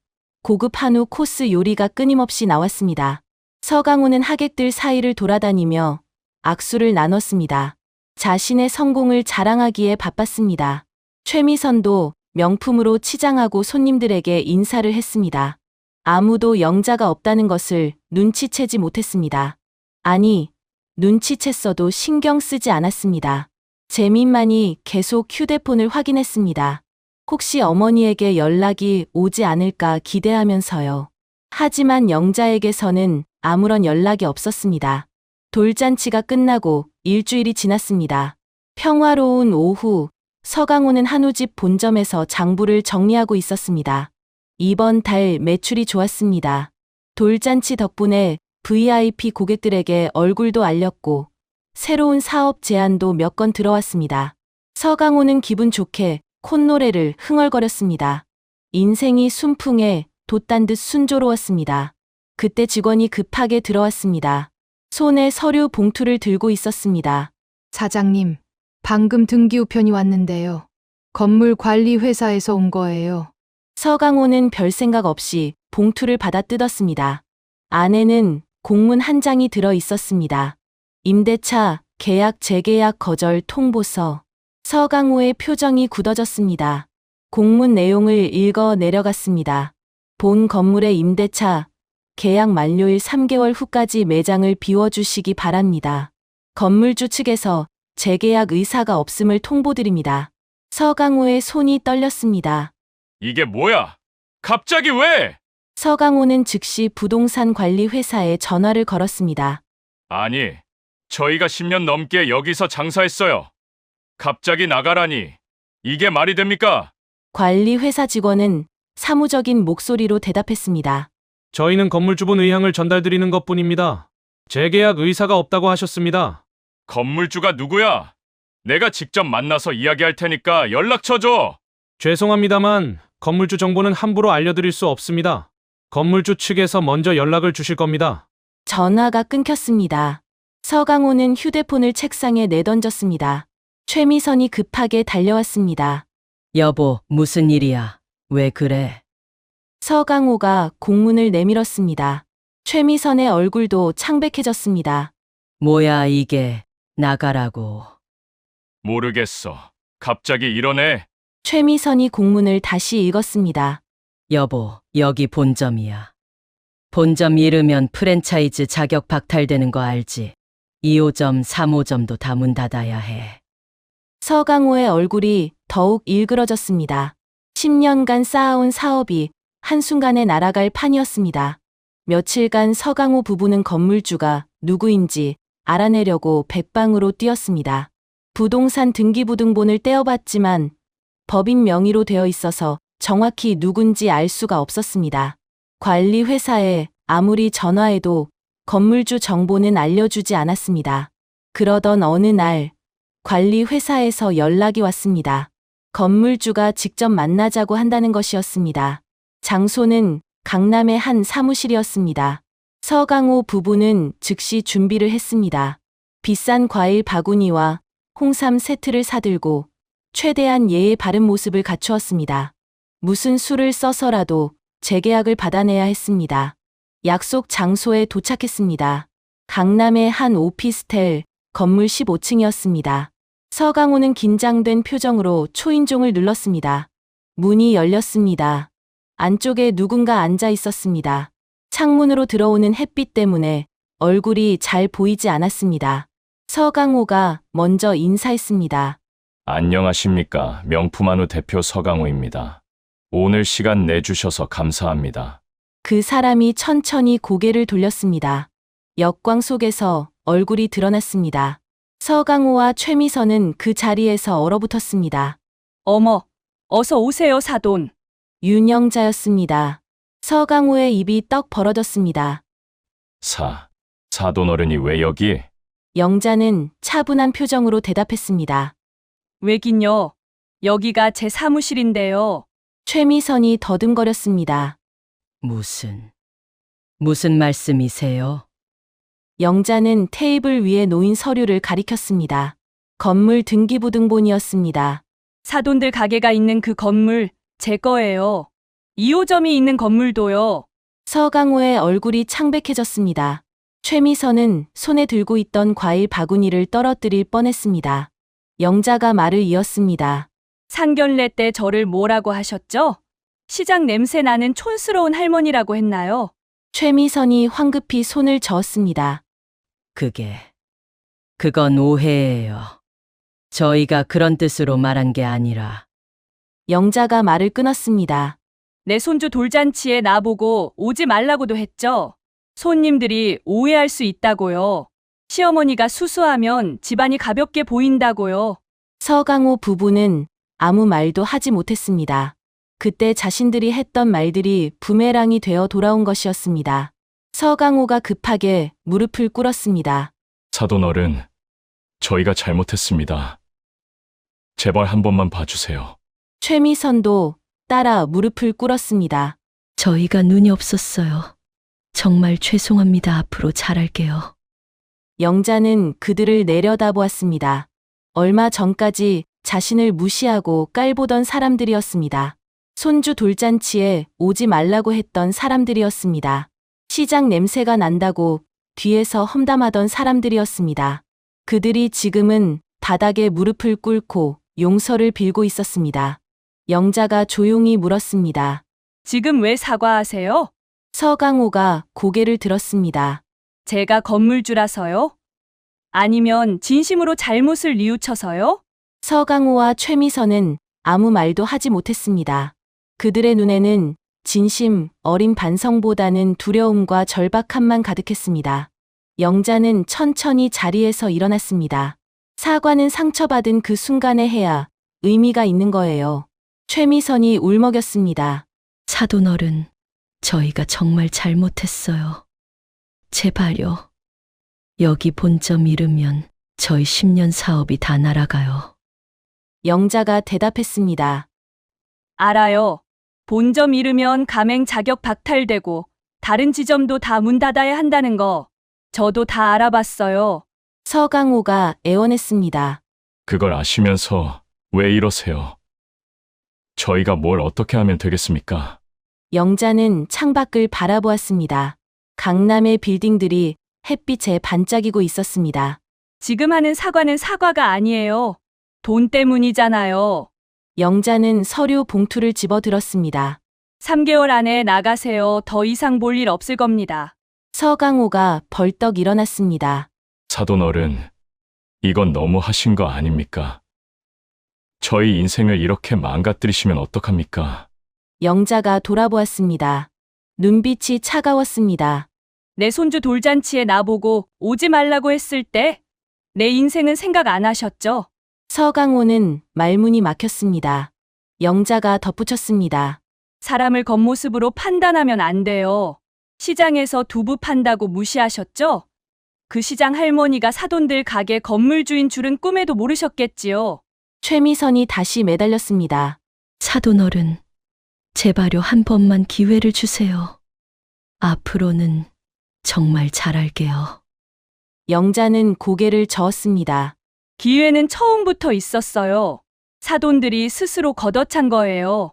고급 한우 코스 요리가 끊임없이 나왔습니다. 서강호는 하객들 사이를 돌아다니며 악수를 나눴습니다. 자신의 성공을 자랑하기에 바빴습니다. 최미선도 명품으로 치장하고 손님들에게 인사를 했습니다. 아무도 영자가 없다는 것을 눈치채지 못했습니다. 아니, 눈치챘어도 신경 쓰지 않았습니다. 재민만이 계속 휴대폰을 확인했습니다. 혹시 어머니에게 연락이 오지 않을까 기대하면서요. 하지만 영자에게서는 아무런 연락이 없었습니다. 돌잔치가 끝나고 일주일이 지났습니다. 평화로운 오후, 서강호는 한우집 본점에서 장부를 정리하고 있었습니다. 이번 달 매출이 좋았습니다. 돌잔치 덕분에 VIP 고객들에게 얼굴도 알렸고 새로운 사업 제안도 몇 건 들어왔습니다. 서강호는 기분 좋게 콧노래를 흥얼거렸습니다. 인생이 순풍에 돛단 듯 순조로웠습니다. 그때 직원이 급하게 들어왔습니다. 손에 서류 봉투를 들고 있었습니다. 사장님, 방금 등기 우편이 왔는데요. 건물 관리 회사에서 온 거예요. 서강호는 별 생각 없이 봉투를 받아 뜯었습니다. 안에는 공문 한 장이 들어 있었습니다. 임대차, 계약 재계약 거절 통보서. 서강호의 표정이 굳어졌습니다. 공문 내용을 읽어 내려갔습니다. 본 건물의 임대차, 계약 만료일 3개월 후까지 매장을 비워주시기 바랍니다. 건물주 측에서 재계약 의사가 없음을 통보드립니다. 서강호의 손이 떨렸습니다. 이게 뭐야? 갑자기 왜? 서강호는 즉시 부동산 관리 회사에 전화를 걸었습니다. 아니, 저희가 10년 넘게 여기서 장사했어요. 갑자기 나가라니. 이게 말이 됩니까? 관리 회사 직원은 사무적인 목소리로 대답했습니다. 저희는 건물주분 의향을 전달드리는 것뿐입니다. 재계약 의사가 없다고 하셨습니다. 건물주가 누구야? 내가 직접 만나서 이야기할 테니까 연락처 줘. 죄송합니다만 건물주 정보는 함부로 알려드릴 수 없습니다. 건물주 측에서 먼저 연락을 주실 겁니다. 전화가 끊겼습니다. 서강호는 휴대폰을 책상에 내던졌습니다. 최미선이 급하게 달려왔습니다. 여보, 무슨 일이야? 왜 그래? 서강호가 공문을 내밀었습니다. 최미선의 얼굴도 창백해졌습니다. 뭐야 이게, 나가라고. 모르겠어. 갑자기 이러네. 최미선이 공문을 다시 읽었습니다. 여보, 여기 본점이야. 본점 잃으면 프랜차이즈 자격 박탈되는 거 알지? 2호점, 3호점도 다 문 닫아야 해. 서강호의 얼굴이 더욱 일그러졌습니다. 10년간 쌓아온 사업이 한순간에 날아갈 판이었습니다. 며칠간 서강호 부부는 건물주가 누구인지 알아내려고 백방으로 뛰었습니다. 부동산 등기부등본을 떼어봤지만 법인 명의로 되어 있어서 정확히 누군지 알 수가 없었습니다. 관리회사에 아무리 전화해도 건물주 정보는 알려주지 않았습니다. 그러던 어느 날 관리회사에서 연락이 왔습니다. 건물주가 직접 만나자고 한다는 것이었습니다. 장소는 강남의 한 사무실이었습니다. 서강호 부부는 즉시 준비를 했습니다. 비싼 과일 바구니와 홍삼 세트를 사들고 최대한 예의 바른 모습을 갖추었습니다. 무슨 수를 써서라도 재계약을 받아내야 했습니다. 약속 장소에 도착했습니다. 강남의 한 오피스텔 건물 15층이었습니다. 서강호는 긴장된 표정으로 초인종을 눌렀습니다. 문이 열렸습니다. 안쪽에 누군가 앉아 있었습니다. 창문으로 들어오는 햇빛 때문에 얼굴이 잘 보이지 않았습니다. 서강호가 먼저 인사했습니다. 안녕하십니까. 명품한우 대표 서강호입니다. 오늘 시간 내주셔서 감사합니다. 그 사람이 천천히 고개를 돌렸습니다. 역광 속에서 얼굴이 드러났습니다. 서강호와 최미선은 그 자리에서 얼어붙었습니다. 어머, 어서 오세요, 사돈. 윤영자였습니다. 서강호의 입이 떡 벌어졌습니다. 사돈 어른이 왜 여기? 영자는 차분한 표정으로 대답했습니다. 왜긴요? 여기가 제 사무실인데요. 최미선이 더듬거렸습니다. 무슨 말씀이세요? 영자는 테이블 위에 놓인 서류를 가리켰습니다. 건물 등기부등본이었습니다. 사돈들 가게가 있는 그 건물 제 거예요. 2호점이 있는 건물도요. 서강호의 얼굴이 창백해졌습니다. 최미선은 손에 들고 있던 과일 바구니를 떨어뜨릴 뻔했습니다. 영자가 말을 이었습니다. 상견례 때 저를 뭐라고 하셨죠? 시장 냄새 나는 촌스러운 할머니라고 했나요? 최미선이 황급히 손을 저었습니다. 그건 오해예요. 저희가 그런 뜻으로 말한 게 아니라. 영자가 말을 끊었습니다. 내 손주 돌잔치에 나보고 오지 말라고도 했죠. 손님들이 오해할 수 있다고요. 시어머니가 수수하면 집안이 가볍게 보인다고요. 서강호 부부는 아무 말도 하지 못했습니다. 그때 자신들이 했던 말들이 부메랑이 되어 돌아온 것이었습니다. 서강호가 급하게 무릎을 꿇었습니다. 사돈 어른, 저희가 잘못했습니다. 제발 한 번만 봐주세요. 최미선도 따라 무릎을 꿇었습니다. 저희가 눈이 없었어요. 정말 죄송합니다. 앞으로 잘할게요. 영자는 그들을 내려다보았습니다. 얼마 전까지 자신을 무시하고 깔보던 사람들이었습니다. 손주 돌잔치에 오지 말라고 했던 사람들이었습니다. 시장 냄새가 난다고 뒤에서 험담하던 사람들이었습니다. 그들이 지금은 바닥에 무릎을 꿇고 용서를 빌고 있었습니다. 영자가 조용히 물었습니다. 지금 왜 사과하세요? 서강호가 고개를 들었습니다. 제가 건물주라서요? 아니면 진심으로 잘못을 뉘우쳐서요? 서강호와 최미선은 아무 말도 하지 못했습니다. 그들의 눈에는 진심, 어린 반성보다는 두려움과 절박함만 가득했습니다. 영자는 천천히 자리에서 일어났습니다. 사과는 상처받은 그 순간에 해야 의미가 있는 거예요. 최미선이 울먹였습니다. 사돈 어른, 저희가 정말 잘못했어요. 제발요. 여기 본점 잃으면 저희 10년 사업이 다 날아가요. 영자가 대답했습니다. 알아요. 본점 잃으면 가맹 자격 박탈되고 다른 지점도 다 문 닫아야 한다는 거 저도 다 알아봤어요. 서강호가 애원했습니다. 그걸 아시면서 왜 이러세요? 저희가 뭘 어떻게 하면 되겠습니까? 영자는 창밖을 바라보았습니다. 강남의 빌딩들이 햇빛에 반짝이고 있었습니다. 지금 하는 사과는 사과가 아니에요. 돈 때문이잖아요. 영자는 서류 봉투를 집어들었습니다. 3개월 안에 나가세요. 더 이상 볼 일 없을 겁니다. 서강호가 벌떡 일어났습니다. 사돈 어른, 이건 너무 하신 거 아닙니까? 저희 인생을 이렇게 망가뜨리시면 어떡합니까? 영자가 돌아보았습니다. 눈빛이 차가웠습니다. 내 손주 돌잔치에 나보고 오지 말라고 했을 때 내 인생은 생각 안 하셨죠? 서강호는 말문이 막혔습니다. 영자가 덧붙였습니다. 사람을 겉모습으로 판단하면 안 돼요. 시장에서 두부 판다고 무시하셨죠? 그 시장 할머니가 사돈들 가게 건물주인 줄은 꿈에도 모르셨겠지요. 최미선이 다시 매달렸습니다. 사돈어른, 제발요 한 번만 기회를 주세요. 앞으로는 정말 잘할게요. 영자는 고개를 저었습니다. 기회는 처음부터 있었어요. 사돈들이 스스로 걷어찬 거예요.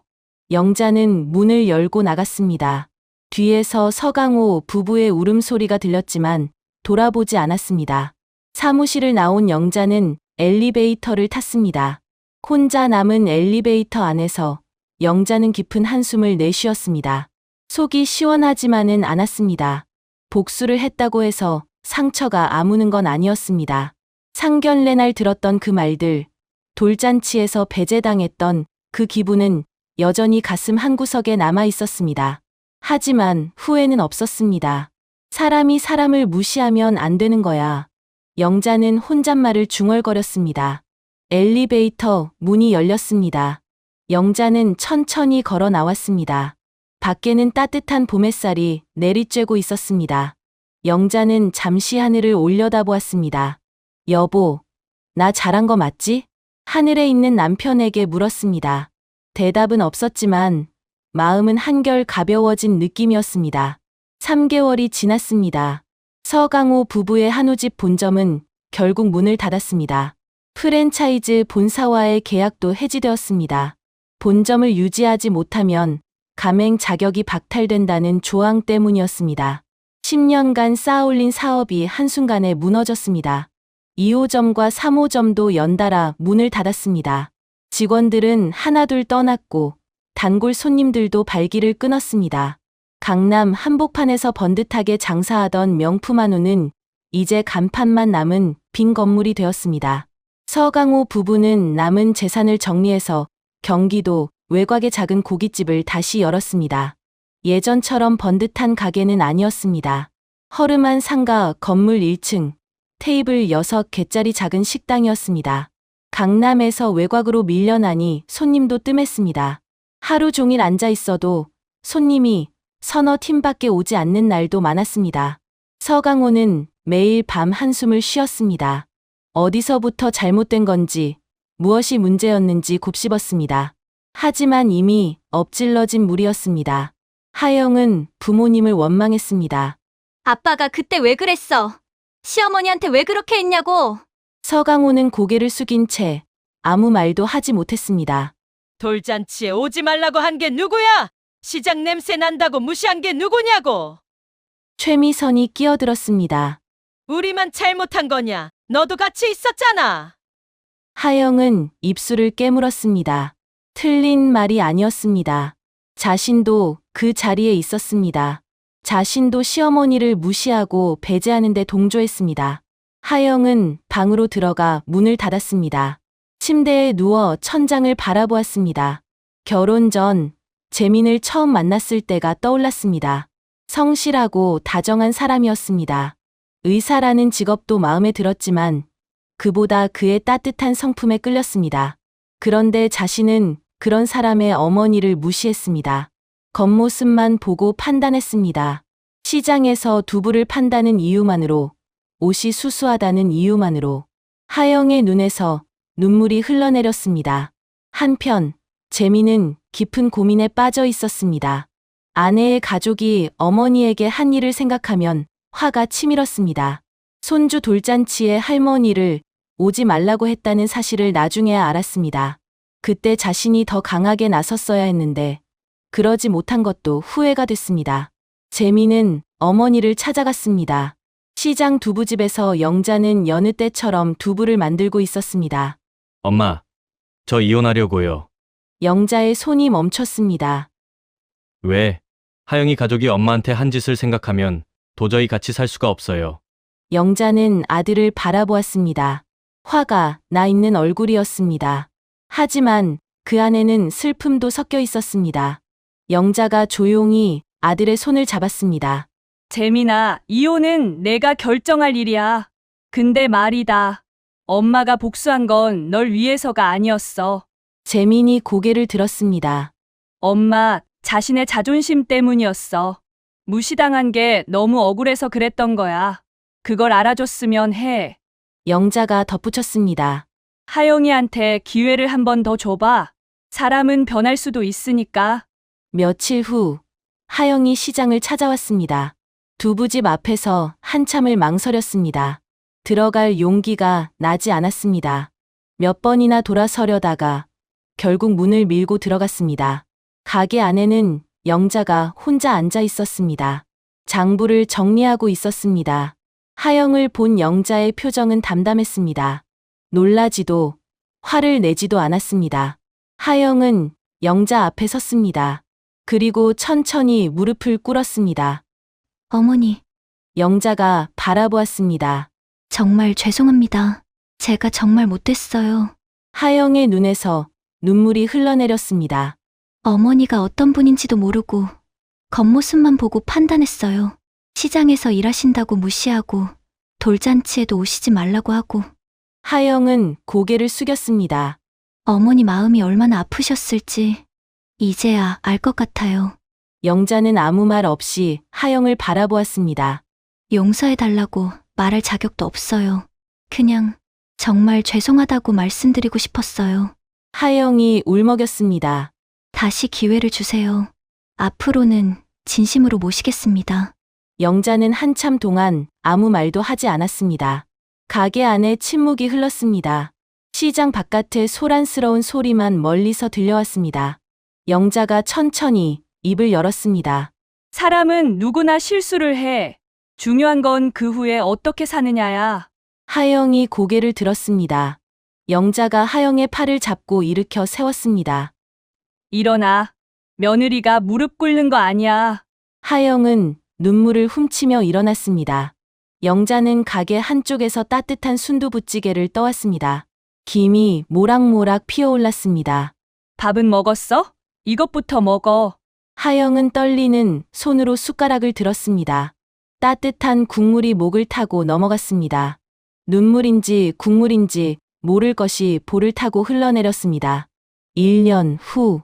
영자는 문을 열고 나갔습니다. 뒤에서 서강호 부부의 울음소리가 들렸지만 돌아보지 않았습니다. 사무실을 나온 영자는 엘리베이터를 탔습니다. 혼자 남은 엘리베이터 안에서 영자는 깊은 한숨을 내쉬었습니다. 속이 시원하지만은 않았습니다. 복수를 했다고 해서 상처가 아무는 건 아니었습니다. 상견례 날 들었던 그 말들, 돌잔치에서 배제당했던 그 기분은 여전히 가슴 한구석에 남아 있었습니다. 하지만 후회는 없었습니다. 사람이 사람을 무시하면 안 되는 거야. 영자는 혼잣말을 중얼거렸습니다. 엘리베이터 문이 열렸습니다. 영자는 천천히 걸어 나왔습니다. 밖에는 따뜻한 봄 햇살이 내리쬐고 있었습니다. 영자는 잠시 하늘을 올려다보았습니다. 여보, 나 잘한 거 맞지? 하늘에 있는 남편에게 물었습니다. 대답은 없었지만 마음은 한결 가벼워진 느낌이었습니다. 3개월이 지났습니다. 서강호 부부의 한우집 본점은 결국 문을 닫았습니다. 프랜차이즈 본사와의 계약도 해지되었습니다. 본점을 유지하지 못하면 가맹 자격이 박탈된다는 조항 때문이었습니다. 10년간 쌓아올린 사업이 한순간에 무너졌습니다. 2호점과 3호점도 연달아 문을 닫았습니다. 직원들은 하나둘 떠났고 단골 손님들도 발길을 끊었습니다. 강남 한복판에서 번듯하게 장사하던 명품 한우는 이제 간판만 남은 빈 건물이 되었습니다. 서강호 부부는 남은 재산을 정리해서 경기도 외곽의 작은 고깃집을 다시 열었습니다. 예전처럼 번듯한 가게는 아니었습니다. 허름한 상가 건물 1층, 테이블 6개짜리 작은 식당이었습니다. 강남에서 외곽으로 밀려나니 손님도 뜸했습니다. 하루 종일 앉아 있어도 손님이 서너 팀밖에 오지 않는 날도 많았습니다. 서강호는 매일 밤 한숨을 쉬었습니다. 어디서부터 잘못된 건지, 무엇이 문제였는지 곱씹었습니다. 하지만 이미 엎질러진 물이었습니다. 하영은 부모님을 원망했습니다. 아빠가 그때 왜 그랬어? 시어머니한테 왜 그렇게 했냐고. 서강호는 고개를 숙인 채 아무 말도 하지 못했습니다. 돌잔치에 오지 말라고 한 게 누구야? 시장 냄새 난다고 무시한 게 누구냐고. 최미선이 끼어들었습니다. 우리만 잘못한 거냐? 너도 같이 있었잖아. 하영은 입술을 깨물었습니다. 틀린 말이 아니었습니다. 자신도 그 자리에 있었습니다. 자신도 시어머니를 무시하고 배제하는 데 동조했습니다. 하영은 방으로 들어가 문을 닫았습니다. 침대에 누워 천장을 바라보았습니다. 결혼 전 재민을 처음 만났을 때가 떠올랐습니다. 성실하고 다정한 사람이었습니다. 의사라는 직업도 마음에 들었지만 그보다 그의 따뜻한 성품에 끌렸습니다. 그런데 자신은 그런 사람의 어머니를 무시했습니다. 겉모습만 보고 판단했습니다. 시장에서 두부를 판다는 이유만으로, 옷이 수수하다는 이유만으로 하영의 눈에서 눈물이 흘러내렸습니다. 한편 재민은 깊은 고민에 빠져 있었습니다. 아내의 가족이 어머니에게 한 일을 생각하면 화가 치밀었습니다. 손주 돌잔치에 할머니를 오지 말라고 했다는 사실을 나중에야 알았습니다. 그때 자신이 더 강하게 나섰어야 했는데 그러지 못한 것도 후회가 됐습니다. 재민은 어머니를 찾아갔습니다. 시장 두부집에서 영자는 여느 때처럼 두부를 만들고 있었습니다. 엄마, 저 이혼하려고요. 영자의 손이 멈췄습니다. 왜? 하영이 가족이 엄마한테 한 짓을 생각하면 도저히 같이 살 수가 없어요. 영자는 아들을 바라보았습니다. 화가 나 있는 얼굴이었습니다. 하지만 그 안에는 슬픔도 섞여 있었습니다. 영자가 조용히 아들의 손을 잡았습니다. 재민아, 이혼은 내가 결정할 일이야. 근데 말이다. 엄마가 복수한 건 널 위해서가 아니었어. 재민이 고개를 들었습니다. 엄마, 자신의 자존심 때문이었어. 무시당한 게 너무 억울해서 그랬던 거야. 그걸 알아줬으면 해. 영자가 덧붙였습니다. 하영이한테 기회를 한 번 더 줘봐. 사람은 변할 수도 있으니까. 며칠 후 하영이 시장을 찾아왔습니다. 두부집 앞에서 한참을 망설였습니다. 들어갈 용기가 나지 않았습니다. 몇 번이나 돌아서려다가 결국 문을 밀고 들어갔습니다. 가게 안에는 영자가 혼자 앉아 있었습니다. 장부를 정리하고 있었습니다. 하영을 본 영자의 표정은 담담했습니다. 놀라지도 화를 내지도 않았습니다. 하영은 영자 앞에 섰습니다. 그리고 천천히 무릎을 꿇었습니다. 어머니, 영자가 바라보았습니다. 정말 죄송합니다. 제가 정말 못됐어요. 하영의 눈에서 눈물이 흘러내렸습니다. 어머니가 어떤 분인지도 모르고 겉모습만 보고 판단했어요. 시장에서 일하신다고 무시하고 돌잔치에도 오시지 말라고 하고. 하영은 고개를 숙였습니다. 어머니 마음이 얼마나 아프셨을지 이제야 알 것 같아요. 영자는 아무 말 없이 하영을 바라보았습니다. 용서해달라고 말할 자격도 없어요. 그냥 정말 죄송하다고 말씀드리고 싶었어요. 하영이 울먹였습니다. 다시 기회를 주세요. 앞으로는 진심으로 모시겠습니다. 영자는 한참 동안 아무 말도 하지 않았습니다. 가게 안에 침묵이 흘렀습니다. 시장 바깥의 소란스러운 소리만 멀리서 들려왔습니다. 영자가 천천히 입을 열었습니다. 사람은 누구나 실수를 해. 중요한 건 그 후에 어떻게 사느냐야. 하영이 고개를 들었습니다. 영자가 하영의 팔을 잡고 일으켜 세웠습니다. 일어나. 며느리가 무릎 꿇는 거 아니야. 하영은 눈물을 훔치며 일어났습니다. 영자는 가게 한쪽에서 따뜻한 순두부찌개를 떠왔습니다. 김이 모락모락 피어올랐습니다. 밥은 먹었어? 이것부터 먹어. 하영은 떨리는 손으로 숟가락을 들었습니다. 따뜻한 국물이 목을 타고 넘어갔습니다. 눈물인지 국물인지 모를 것이 볼을 타고 흘러내렸습니다. 1년 후,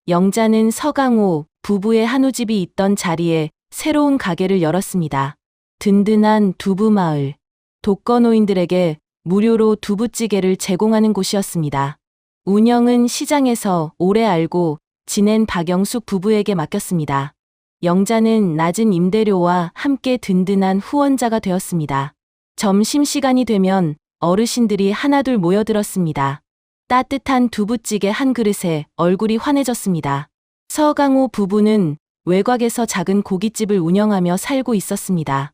영자는 서강호 부부의 한우집이 있던 자리에 새로운 가게를 열었습니다. 든든한 두부마을, 독거노인들에게 무료로 두부찌개를 제공하는 곳이었습니다. 운영은 시장에서 오래 알고 지낸 박영숙 부부에게 맡겼습니다. 영자는 낮은 임대료와 함께 든든한 후원자가 되었습니다. 점심시간이 되면 어르신들이 하나둘 모여들었습니다. 따뜻한 두부찌개 한 그릇에 얼굴이 환해졌습니다. 서강호 부부는 외곽에서 작은 고깃집을 운영하며 살고 있었습니다.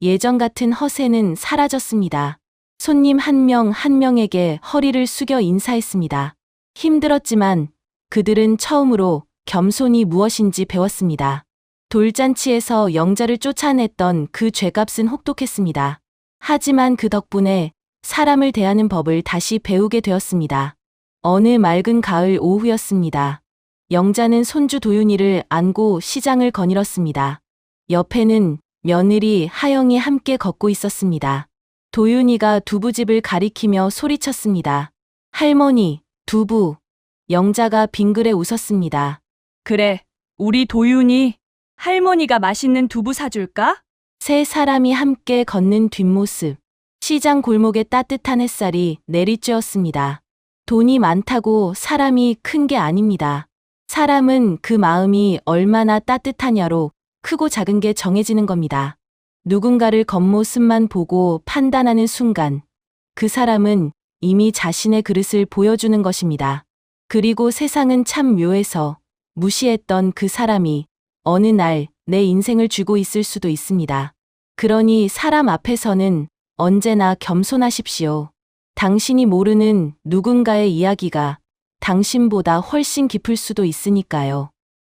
예전 같은 허세는 사라졌습니다. 손님 한 명 한 명에게 허리를 숙여 인사했습니다. 힘들었지만 그들은 처음으로 겸손이 무엇인지 배웠습니다. 돌잔치에서 영자를 쫓아냈던 그 죄값은 혹독했습니다. 하지만 그 덕분에 사람을 대하는 법을 다시 배우게 되었습니다. 어느 맑은 가을 오후였습니다. 영자는 손주 도윤이를 안고 시장을 거닐었습니다. 옆에는 며느리 하영이 함께 걷고 있었습니다. 도윤이가 두부집을 가리키며 소리쳤습니다. 할머니, 두부. 영자가 빙그레 웃었습니다. 그래, 우리 도윤이 할머니가 맛있는 두부 사줄까? 세 사람이 함께 걷는 뒷모습. 시장 골목에 따뜻한 햇살이 내리쬐었습니다. 돈이 많다고 사람이 큰 게 아닙니다. 사람은 그 마음이 얼마나 따뜻하냐로 크고 작은 게 정해지는 겁니다. 누군가를 겉모습만 보고 판단하는 순간, 그 사람은 이미 자신의 그릇을 보여주는 것입니다. 그리고 세상은 참 묘해서 무시했던 그 사람이 어느 날 내 인생을 쥐고 있을 수도 있습니다. 그러니 사람 앞에서는 언제나 겸손하십시오. 당신이 모르는 누군가의 이야기가 당신보다 훨씬 깊을 수도 있으니까요.